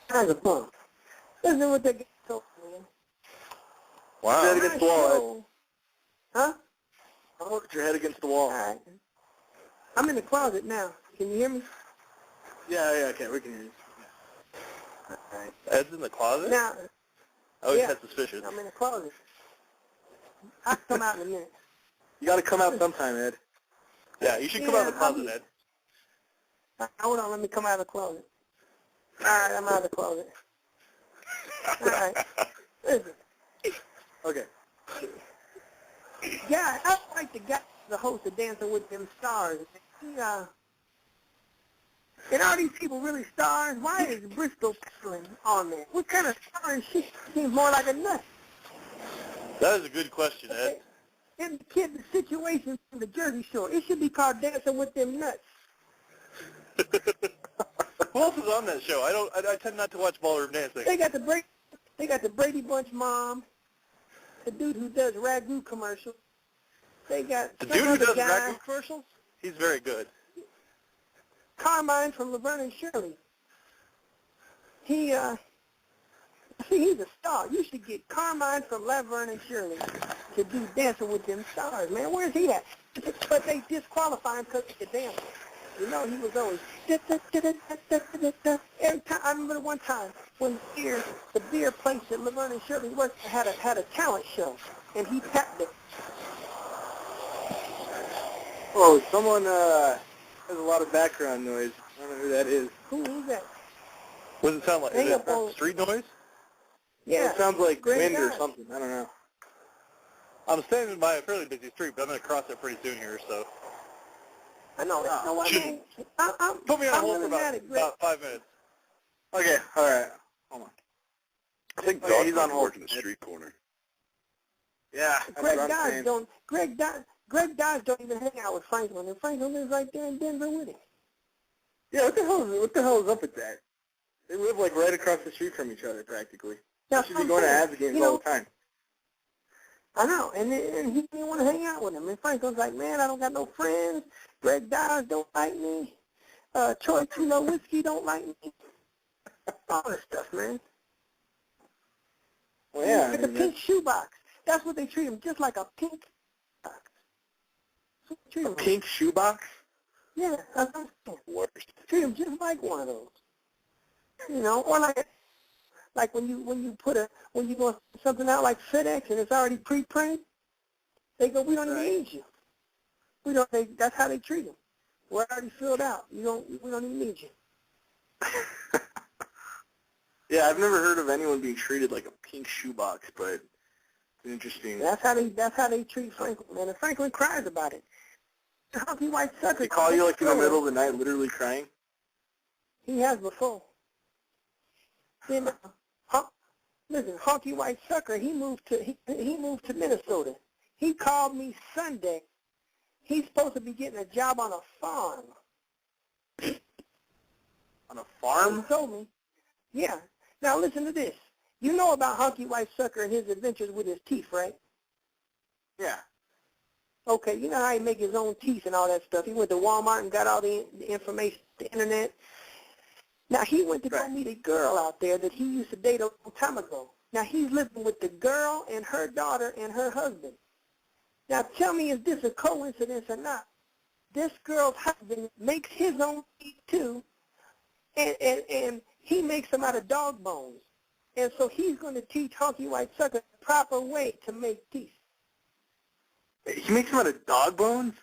Kind of fun. Listen what they get so, man. Wow. Head against the wall, Huh? I'll look at your head against the wall. All right. I'm in the closet now. Can you hear me? Yeah, okay, we can hear you. All right. Ed's in the closet? Now, I always yeah, had suspicions. I'm in the closet. I'll come out in a minute. You got to come out sometime, Ed. Yeah, you should come out of the closet, Ed. Hold on, let me come out of the closet. All right, I'm out of the closet. All right. Listen. Okay. Yeah, I like the guy, the host of Dancing with Them Stars. He, and all these people really stars? Why is Bristol Palin on there? What kind of star is she? Seems more like a nut. That is a good question, Ed. And the kid, the situation from the Jersey Shore, it should be called Dancing with Them Nuts. Who else is on that show? I tend not to watch ballroom dancing. They got the Brady Bunch mom, the dude who does Ragu commercials. They got The some dude who other does guy, Ragu commercials? He's very good. Carmine from Laverne and Shirley. He's a star. You should get Carmine from Laverne and Shirley to do Dancing with Them Stars, man. Where's he at? But they disqualify him because he's a dancer. You know, he was always every time. I remember one time when the beer place at Laverne and Shirley had a talent show, and he tapped it. Oh, someone has a lot of background noise. I don't know who that is. Who's that? What does it sound like? Hang Is up it on- street noise? Yeah. It sounds like Great wind or guy. something. I don't know. I'm standing by a fairly busy street, but I'm going to cross it pretty soon here, so. I know. You know what, man? I'm Put me on hold for really mad at Greg. about 5 minutes. Okay, all right. Hold on. I think Okay, he's on hold. working the street corner. Yeah, that's Greg what I'm Dodge saying. don't. Greg Dodge don't even hang out with Franklin, and Franklin lives right there in Denver with him. Yeah, what the hell is up with that? They live like right across the street from each other practically. They That's should what be I'm going to saying. Avs games You know, all the time. I know, and he didn't want to hang out with him. And Franklin's like, man, I don't got no friends. Greg Dodge don't like me. Troy Tulo Whiskey don't like me. All this stuff, man. Well, yeah, Like a pink shoebox. That's what they treat him, just like a pink box. That's what they treat a him like. pink shoebox? Yeah, that's what I'm saying. Worst. Treat him just like one of those. You know, or like when you go something out like FedEx and it's already pre-printed, they go, we don't even need you. That's how they treat them. We're already filled out. We don't even need you. Yeah, I've never heard of anyone being treated like a pink shoebox, but it's interesting. That's how they treat Franklin, man. And Franklin cries about it. The Honky White Sucker. They call you like in the middle of the night, literally crying. He has before. Then, listen, Honky White Sucker. He moved to Minnesota. He called me Sunday. He's supposed to be getting a job on a farm. On a farm? He told me. Yeah. Now listen to this. You know about Honky White Sucker and his adventures with his teeth, right? Yeah. Okay, you know how he make his own teeth and all that stuff. He went to Walmart and got all the information, the internet. Now he went to go meet a girl out there that he used to date a long time ago. Now he's living with the girl and her daughter and her husband. Now tell me, is this a coincidence or not? This girl's husband makes his own teeth too, and he makes them out of dog bones. And so he's going to teach Honky White Sucker the proper way to make teeth. He makes them out of dog bones?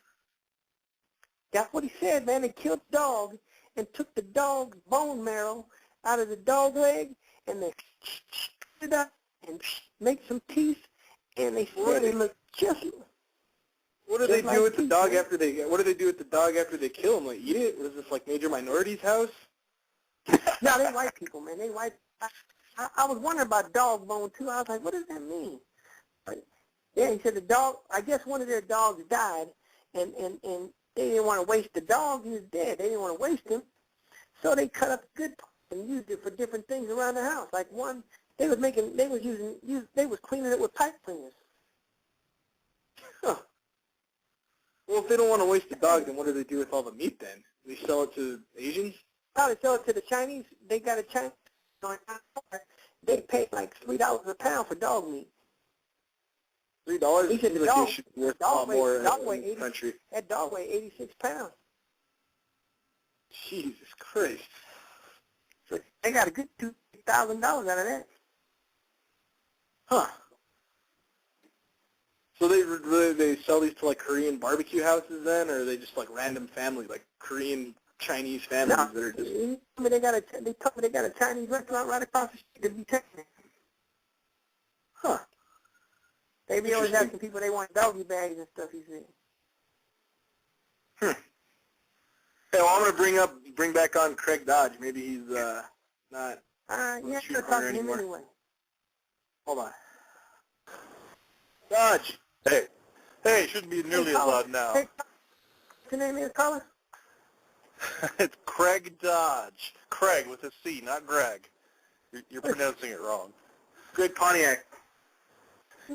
That's what he said, man. They killed the dog and took the dog's bone marrow out of the dog leg, and they it up and make some teeth, and they said they look just What do they Just do like with the people. dog after they? What do they do with the dog after they kill him? Like eat it? Was this like Major Minority's house? No, they white people, man. They white. I was wondering about dog bone too. I was like, what does that mean? But yeah, he said the dog. I guess one of their dogs died, and they didn't want to waste the dog. He was dead. They didn't want to waste him, so they cut up the good parts and used it for different things around the house. Like one, they was cleaning it with pipe cleaners. Huh. Well, if they don't want to waste the dog, then what do they do with all the meat then? They sell it to Asians? Probably sell it to the Chinese. They got a Chinese. They pay like $3 a pound for dog meat. $3? He said Seems the like dog, they should be worth a dog lot weigh, more dog in weigh the 80, country. that dog weighed 86 pounds. Jesus Christ. So they got a good $2,000 out of that. Huh. So they sell these to like Korean barbecue houses then, or are they just like random family, like Korean Chinese families No, that are just? they told me they got a Chinese restaurant right across the street to be taking it. Huh. They be always Interesting. asking people they want doggy bags and stuff, he said. Hey, well, I'm gonna bring back on Craig Dodge. Maybe he's not. Yeah, shoot I'm talk to him anymore. anyway. Hold on. Dodge. Hey, shouldn't be nearly as loud now. Hey, what's your name is, caller? It's Craig Dodge. Craig with a C, not Greg. You're pronouncing it wrong. Greg Pontiac.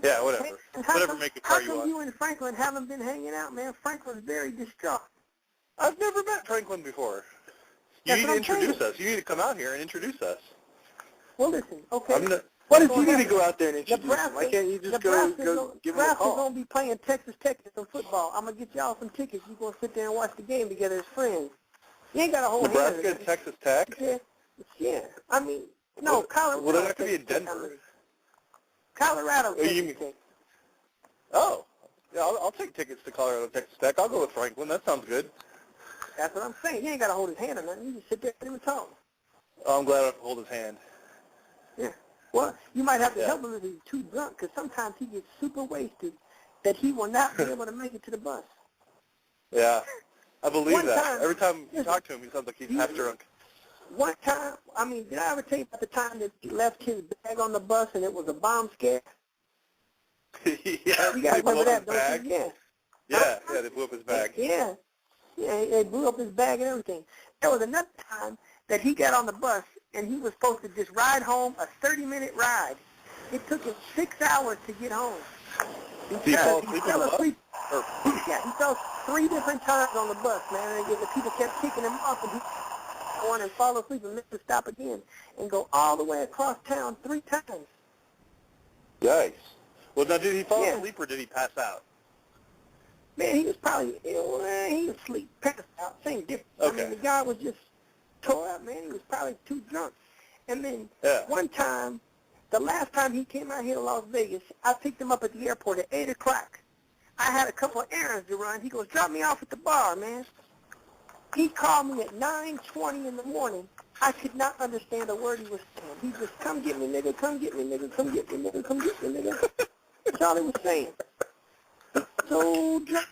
Yeah, whatever. Hey, and Whatever make a car how you come want. you and Franklin haven't been hanging out, man? Franklin's very distraught. I've never met Franklin before. You That's need what to I'm saying. introduce us. You need to come out here and introduce us. Well, listen, okay. What if you need to go out there and introduce him? Nebraska, Why can't you just Nebraska's go give him a Nebraska's call? going to be playing Texas Tech in some football. I'm going to get y'all some tickets. You're going to sit there and watch the game together as friends. You ain't got to hold Nebraska hands. and Texas Tech? Yeah. I mean, no, Colorado. Well, they're not going to be in Denver. Colorado. Oh, you Texas mean- Tech. Oh. Yeah, I'll take tickets to Colorado Texas Tech. I'll go with Franklin. That sounds good. That's what I'm saying. You ain't got to hold his hand or nothing. You just sit there and talk. Oh, I'm glad I have to hold his hand. Yeah. Well, you might have to Yeah. help him if he's too drunk, because sometimes he gets super wasted that he will not be able to make it to the bus. Yeah. I believe One that. time- Every time you listen, talk to him, he sounds like he's half drunk. One time, I mean, did I ever tell you about the time that he left his bag on the bus and it was a bomb scare? Yeah, You guys they blew remember up that, his don't bag. you? Yeah. Yeah, they blew up his bag. Yeah. Yeah, they blew up his bag and everything. There was another time that he got on the bus and he was supposed to just ride home, a 30-minute ride. It took him 6 hours to get home. Did he fall asleep on the bus? Or, Yeah, he fell 3 different times on the bus, man. And the people kept kicking him off, and he went and fall asleep and missed to stop again and go all the way across town 3 times. yikes. Well, now, did he fall Yeah. asleep or did he pass out? Man, he was probably, he was asleep, passed out, same difference. I Okay. mean, the guy was just tore up, man. He was probably too drunk. And then Yeah. one time, the last time he came out here to Las Vegas, I picked him up at the airport at 8 o'clock. I had a couple of errands to run. He goes, drop me off at the bar, man. He called me at 9:20 in the morning. I could not understand a word he was saying. He just, come get me, nigga, come get me, nigga, come get me, nigga, come get me, nigga. That's all he was saying. So drunk.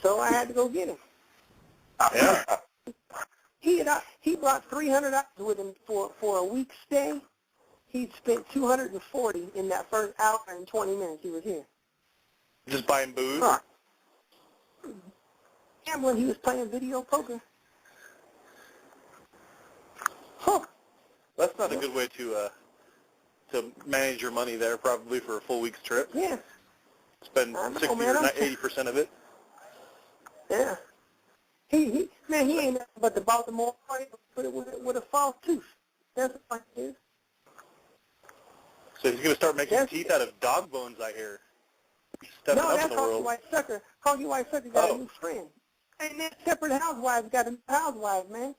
So I had to go get him. Yeah. He brought $300 with him for a week's stay. He spent $240 in that first hour and 20 minutes he was here. Just buying booze? Huh. Gambling, he was playing video poker. Huh. That's not a good way to manage your money there, probably, for a full week's trip. Yeah. Spend I know, 60 man, or I'm 80% of it. Yeah. He ain't nothing but the Baltimore with a false tooth. That's what it is. So he's going to start making Yes. teeth out of dog bones, I hear. Stepping No, up that's in the Honky world. White Sucker. Honky White Sucker got Oh. a new friend. And that Separate Housewives got a new housewife, man.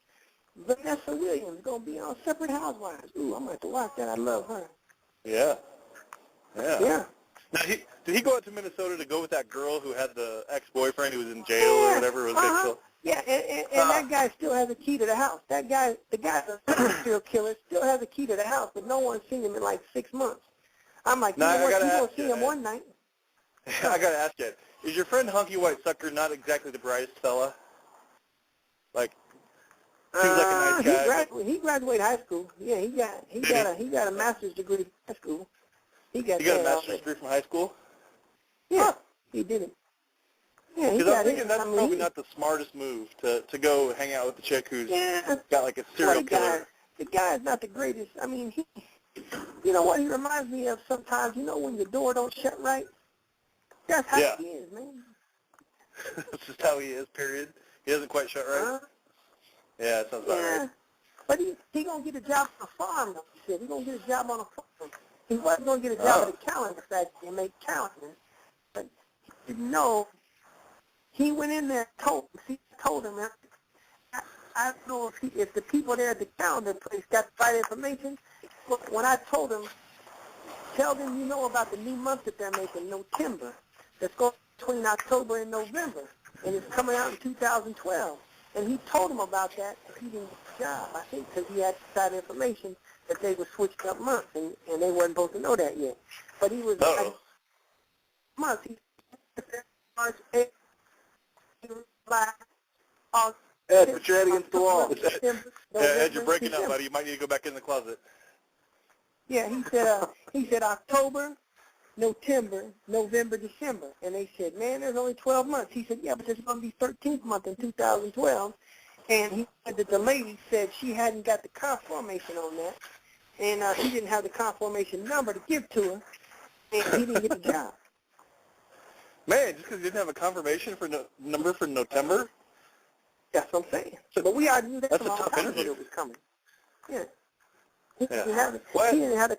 Vanessa Williams going to be on Separate Housewives. Ooh, I'm going to have to watch that. I love her. Yeah. Yeah. Yeah. Now, did he go out to Minnesota to go with that girl who had the ex-boyfriend who was in jail or whatever? Was it? Yeah, and that guy still has a key to the house. The guy's a serial killer, still has a key to the house, but no one's seen him in like 6 months. I'm like, Now, I you gotta going ask to see you, him Ed. one night. I gotta ask you, is your friend Hunky White Sucker not exactly the brightest fella? Like, seems like a nice guy. He graduated high school. Yeah, he got a master's degree from high school. He got a master's degree from high school? Yeah, he did it. Yeah, he Because got I'm thinking it. that's probably not the smartest move to go hang out with the chick who's got like a serial killer. The guy's not the greatest. I mean, you know what he reminds me of sometimes? You know when your door don't shut right? That's how he is, man. That's just how he is, period. He doesn't quite shut right? Yeah, that sounds about right. But he going to get a job on a farm, though, he said. He's going to get a job on a farm. He wasn't going to get a job at a calendar factory and make calendars. But he didn't know. He went in there and told him, I don't know if the people there at the calendar place got the right information. But when I told him, tell them you know about the new month that they're making, November. That's going between October and November. And it's coming out in 2012. And he told him about that, but he didn't get the job, I think, because he had inside information that they were switched up months, and they weren't supposed to know that yet. But he was months. He March, April, July, August. Ed, put your head against the wall. Ed, you're breaking up, buddy. You might need to go back in the closet. Yeah, he said October, November, December. And they said, man, there's only 12 months. He said, yeah, but there's going to be 13th month in 2012. And he said that the lady said she hadn't got the confirmation on that. And he didn't have the confirmation number to give to her. And he didn't get the job. Man, just because you didn't have a confirmation for number for November? That's what I'm saying. But we already knew that That's from a all tough time that interview. it was coming. Yeah. He Yeah. didn't have the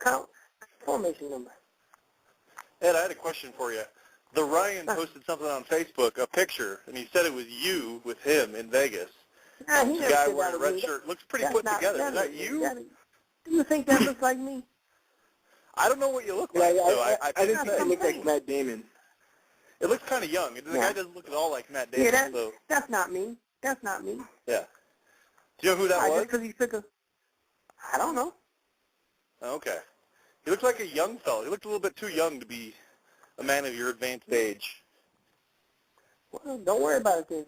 confirmation number. Ed, I had a question for you. The Ryan posted something on Facebook, a picture, and he said it was you with him in Vegas. Nah, he The never guy said wearing that a was red me. shirt. Looks pretty put together. Is that you? Do you think that looks like me? I don't know what you look like. I didn't think you looked like Matt Damon. It looks kind of young. The guy doesn't look at all like Matt Damon. Yeah, that's not me. That's not me. Yeah. Do you know who that was? Just 'cause he took I don't know. Okay. He looked like a young fellow. He looked a little bit too young to be a man of your advanced age. Well, don't worry about it then.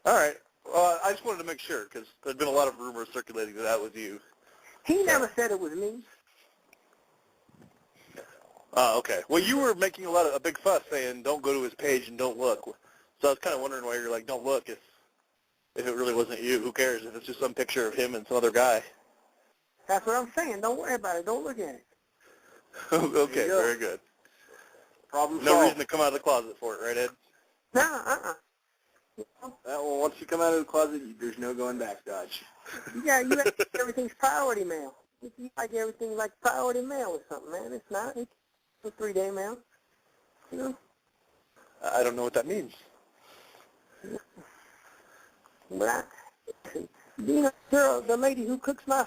All right. Well, I just wanted to make sure because there's been a lot of rumors circulating that was you. He never said it was me. Oh, okay. Well, you were making a big fuss saying don't go to his page and don't look. So I was kind of wondering why you're like, don't look if it really wasn't you. Who cares if it's just some picture of him and some other guy? That's what I'm saying. Don't worry about it. Don't look at it. Okay, very good. Problem No solved. reason to come out of the closet for it, right, Ed? Nah, Well, once you come out of the closet, there's no going back, Dodge. You have everything's priority mail. You like everything like priority mail or something, man. It's not. It's a 3-day mail. You know? I don't know what that means. But you know, girl, the lady who cooks my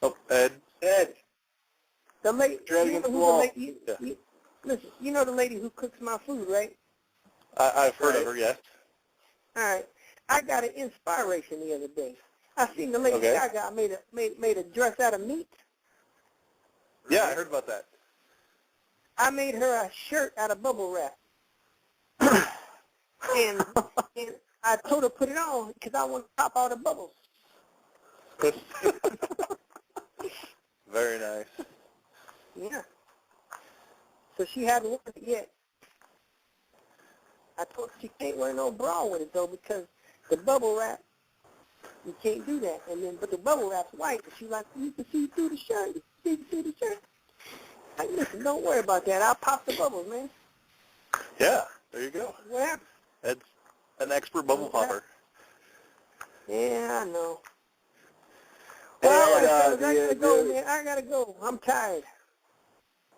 Oh, Ed. the lady, Yeah. listen, you know the lady who cooks my food, right? I've heard of her, yes. All right. I got an inspiration the other day. I seen the lady Gaga made a dress out of meat. Yeah, I heard about that. I made her a shirt out of bubble wrap. and I told her put it on because I want to pop all the bubbles. Very nice. Yeah. So she hadn't worn it yet. I told her she can't wear no bra with it though because the bubble wrap, you can't do that. But the bubble wrap's white. And she's like, you can see through the shirt. You can see the shirt. Like, listen, don't worry about that. I'll pop the bubbles, man. Yeah, there you go. What happened? Ed's an expert bubble popper. Yeah, I know. Hey, Well, I gotta go, man. I gotta go. I'm tired.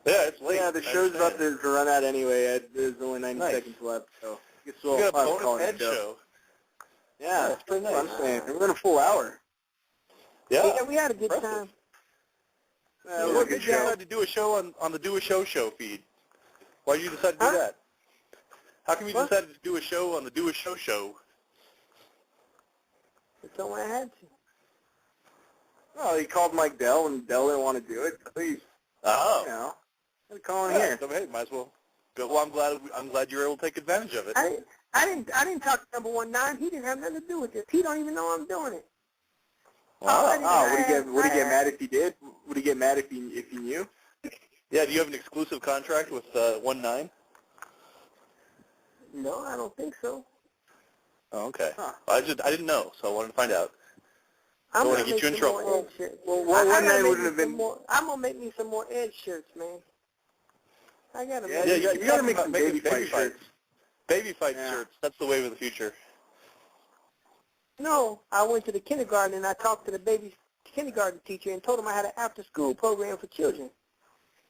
Yeah, it's late. Yeah, the show's about to run out anyway, Ed. There's only 90 seconds left, so I guess We we'll got a bonus call it Ed a show. show. Yeah, That's pretty that's what nice. I'm saying. We're in a full hour. Yeah. We had a good Impressive. time. It was a What good did you show. decide to do a show on the Do a Show feed? Why did you decide to do that? How come you What? decided to do a show on the Do a Show? It's the way I had to. Well, he called Mike Dell, and Dell didn't want to do it. So he, Oh. you know, Calling Yeah, here. so hey, might as well. Well, I'm glad you were able to take advantage of it. I didn't talk to number 19. He didn't have nothing to do with this. He don't even know I'm doing it. Wow. Oh, would he get mad if he did? Would he get mad if he knew? Yeah, do you have an exclusive contract with 19? No, I don't think so. Oh, okay. Huh. I didn't know, so I wanted to find out. I'm Don't gonna want to make get you in some trouble. more Ed shirts. Well, I gotta 19 make wouldn't me have been. some more. I'm gonna make me some more Ed shirts, man. I gotta Yeah, make. you gotta make some baby fight fights. shirts. Baby fight Yeah. shirts. That's the wave of the future. No, I went to the kindergarten and I talked to the baby kindergarten teacher and told him I had an after-school program for children.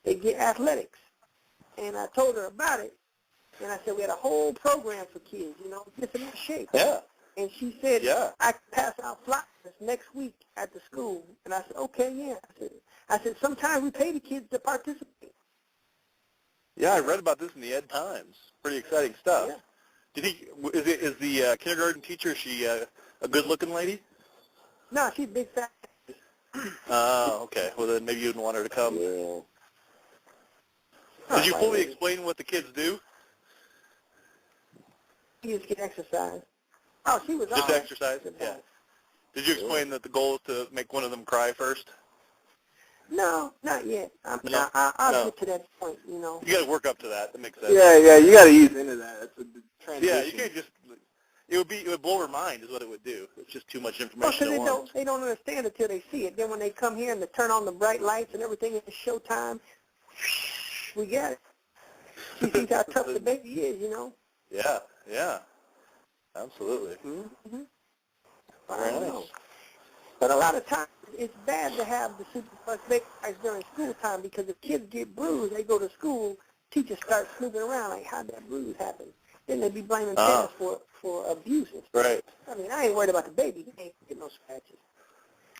They get athletics, and I told her about it. And I said we had a whole program for kids, get them in shape. Yeah. And she said, Yeah. I can pass out flyers next week at the school. And I said, okay, yeah. I said, sometimes we pay the kids to participate. Yeah, I read about this in the Ed Times. Pretty exciting stuff. Yeah. Is the kindergarten teacher, she a good-looking lady? No, she's big fat. Oh, okay. Well, then maybe you didn't want her to come. Yeah. Did you fully explain what the kids do? Kids get exercise. Oh, she was Just awesome. exercise? Yeah. Did you explain that the goal is to make one of them cry first? No, not yet. No? I'll No. get to that point, You got to work up to that. That makes sense. Yeah, you gotta ease into that. That's a transition. Yeah, you can't just. It would blow her mind, is what it would do. It's just too much Well, information because at once. they don't understand it till they see it. Then when they come here and they turn on the bright lights and everything, it's showtime. We got it. She sees how tough the baby is, Yeah. Absolutely. Mm-hmm. Very nice. Know. But a lot of times it's bad to have the superflex baby fights during school time because if kids get bruised, they go to school, teachers start snooping around like, how'd that bruise happen? Then they be blaming parents for abuse and stuff. Right. I mean, I ain't worried about the baby. He ain't get no scratches.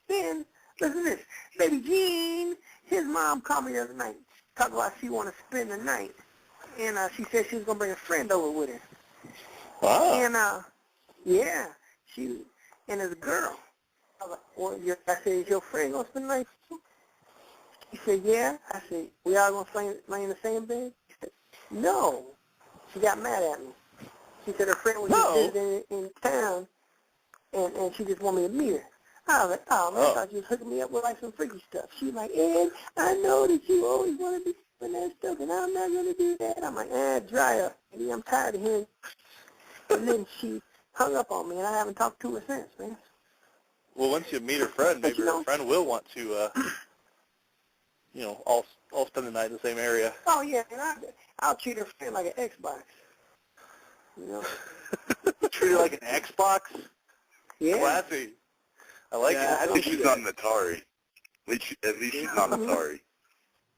Then, listen to this. Baby Jean, his mom called me the other night, talking about she want to spend the night. And she said she was going to bring a friend over with her. Wow. And, yeah, and it's a girl. I was like, well, I said, is your friend going to spend the night? He said, yeah. I said, we all going to lay in the same bed? He said, no. She got mad at me. She said her friend was just visiting in town, and she just wanted me to meet her. I was like, oh, man, I thought you was hooking me up with, like, some freaky stuff. She was like, Ed, I know that you always want to be doing that stuff, and I'm not going to do that. I'm like, dry up. Maybe I'm tired of hearing. And then she hung up on me, and I haven't talked to her since, man. Well, once you meet her friend, maybe her friend will want to, all spend the night in the same area. Oh, yeah, and I'll treat her friend like an Xbox. Treat her like an Xbox? Yeah. Classy. I like it. I think she's not an Atari. At least she's not an Atari.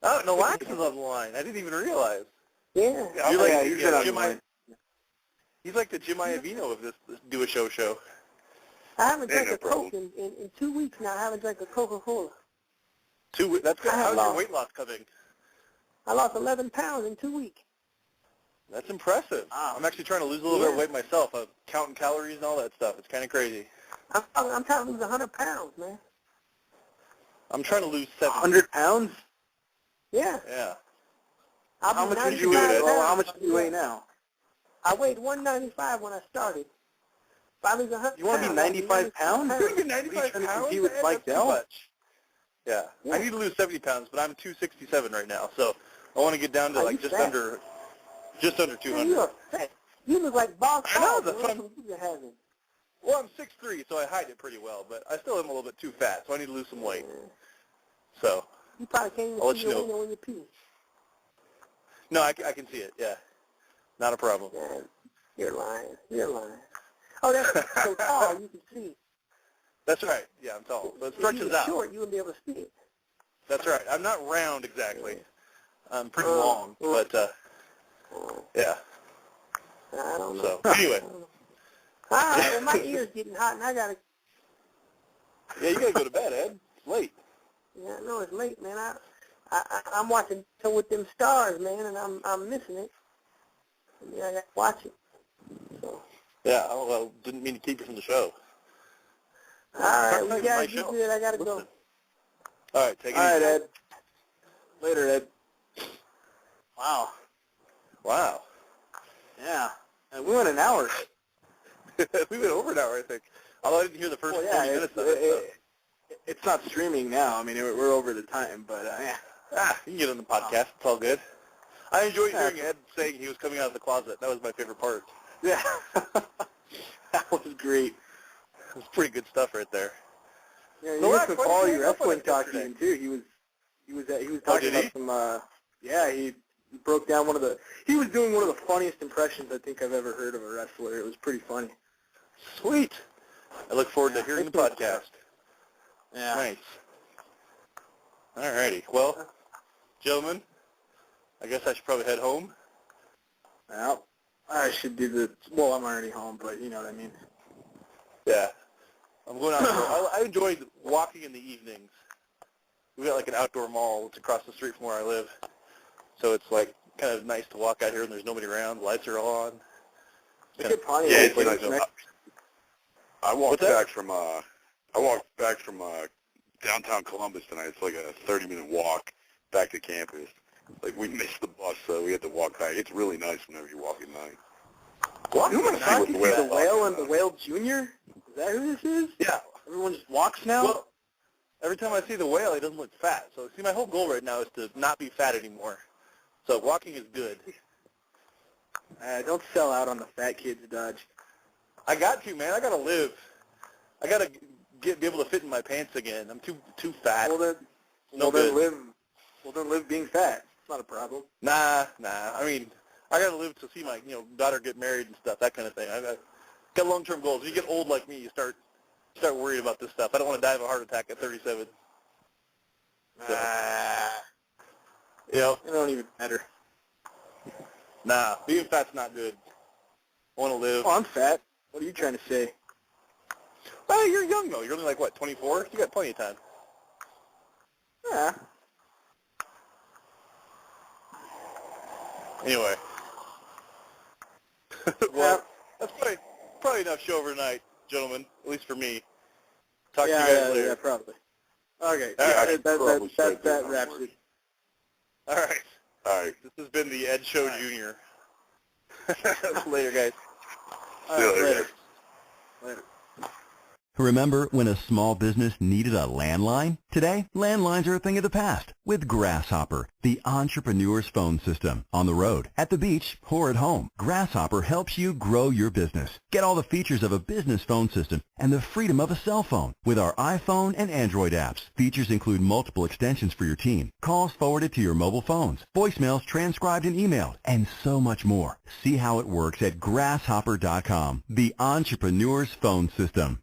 Oh, no, Wax is on the line. I didn't even realize. Yeah. You're like he's on the Jim line. He's like the Jim Iovino of this Do a Show. I haven't Yeah, drank no a Coke in 2 weeks now. I haven't drank a Coca-Cola. That's good. I have How's your lost. weight loss coming? I lost 11 pounds in 2 weeks. That's impressive. Wow. I'm actually trying to lose a little bit of weight myself. I'm counting calories and all that stuff. It's kind of crazy. I'm trying to lose 100 pounds, man. I'm trying to lose 70. 100 pounds? Yeah. Yeah. How much did you weigh? Well, how much do you weigh now? I weighed 195 when I started. If I lose 100 You want to be 95 pounds? You want to be What are you 95 trying to pounds? compete with Man, Mike that's too Dell? much. Yeah. I need to lose 70 pounds, but I'm 267 right now, so I want to get down to Oh, like you just fat. under Man, 200. you are fat. You look like Boss I know, Hogg, that's man, what I'm- from Losing Heaven. Well, I'm 6'3", so I hide it pretty well, but I still am a little bit too fat, so I need to lose some weight. So, You probably can't I'll even let see you your know. window when you pee. no, I can see it, yeah. Not a problem. Man, you're lying. You're lying. Oh, that's so tall you can see. That's right. Yeah, I'm tall. So it If you stretches were out. short, you wouldn't be able to see it. That's right. I'm not round exactly. I'm pretty long, but yeah. I don't know. So anyway, All right, well, my ear's getting hot, and I got to... yeah, you gotta go to bed, Ed. It's late. Yeah, I know it's late, man. I'm watching Show with Them Stars, man, and I'm missing it. Yeah, I got to watch it. So, Yeah, I didn't mean to keep you from the show. all right, Start we playing got my to show. do it. I got to go. Listen. All right, take it All right, easy. Ed. Later, Ed. Wow. Wow. Yeah. And we went an hour. We went over an hour, I think. Although I didn't hear the first Well, 40 yeah, minutes of it. it's not streaming now. I mean, we're over the time, but yeah. You can get on the podcast. It's all good. I enjoyed Yeah. hearing Ed saying he was coming out of the closet. That was my favorite part. Yeah. That was great. It was pretty good stuff right there. Yeah, No, you I missed quite all enjoyed your it wrestling talk yesterday. even too. He was Oh, talking did he? about some. Yeah, he broke down he was doing one of the funniest impressions I think I've ever heard of a wrestler. It was pretty funny. Sweet. I look forward to hearing the podcast. Yeah. Nice. All righty. Well, gentlemen, I guess I should probably head home. Well, I should do the. Well, I'm already home, but you know what I mean. Yeah. I'm going out. I enjoyed walking in the evenings. We got like an outdoor mall. It's across the street from where I live. So it's like kind of nice to walk out here and there's nobody around. The lights are on. Look at Pontiac. Yeah, it's Like, nice. I walked What's that? back from downtown Columbus tonight. It's like a 30-minute walk back to campus. Like, we missed the bus, so we had to walk back. It's really nice whenever you walk at night. Umasaki, With the the Whale and the Whale Jr.? Is that who this is? Yeah. Everyone just walks now? Well, every time I see the whale, he doesn't look fat. So, see, my whole goal right now is to not be fat anymore. So walking is good. Don't sell out on the fat kids, Dodge. I got to, man. I got to live. I got to be able to fit in my pants again. I'm too fat. Well then live being fat. It's not a problem. Nah. I mean, I got to live to see my daughter get married and stuff, that kind of thing. I got long-term goals. When you get old like me, you start worrying about this stuff. I don't want to die of a heart attack at 37. So, It don't even matter. Nah, being fat's not good. I want to live. Oh, I'm fat. What are you trying to say? Well, you're young, though. You're only like, what, 24? You got plenty of time. Yeah. Anyway. Well, that's probably enough show for tonight, gentlemen, at least for me. Talk to you guys later. Yeah, probably. Okay. All Yeah, right. that wraps it. All right. All right. This has been the Ed Show Jr. Later, guys. All See you right, later. Later. Remember when a small business needed a landline? Today, landlines are a thing of the past with Grasshopper, the entrepreneur's phone system. On the road, at the beach, or at home, Grasshopper helps you grow your business. Get all the features of a business phone system and the freedom of a cell phone with our iPhone and Android apps. Features include multiple extensions for your team, calls forwarded to your mobile phones, voicemails transcribed and emailed, and so much more. See how it works at grasshopper.com, the entrepreneur's phone system.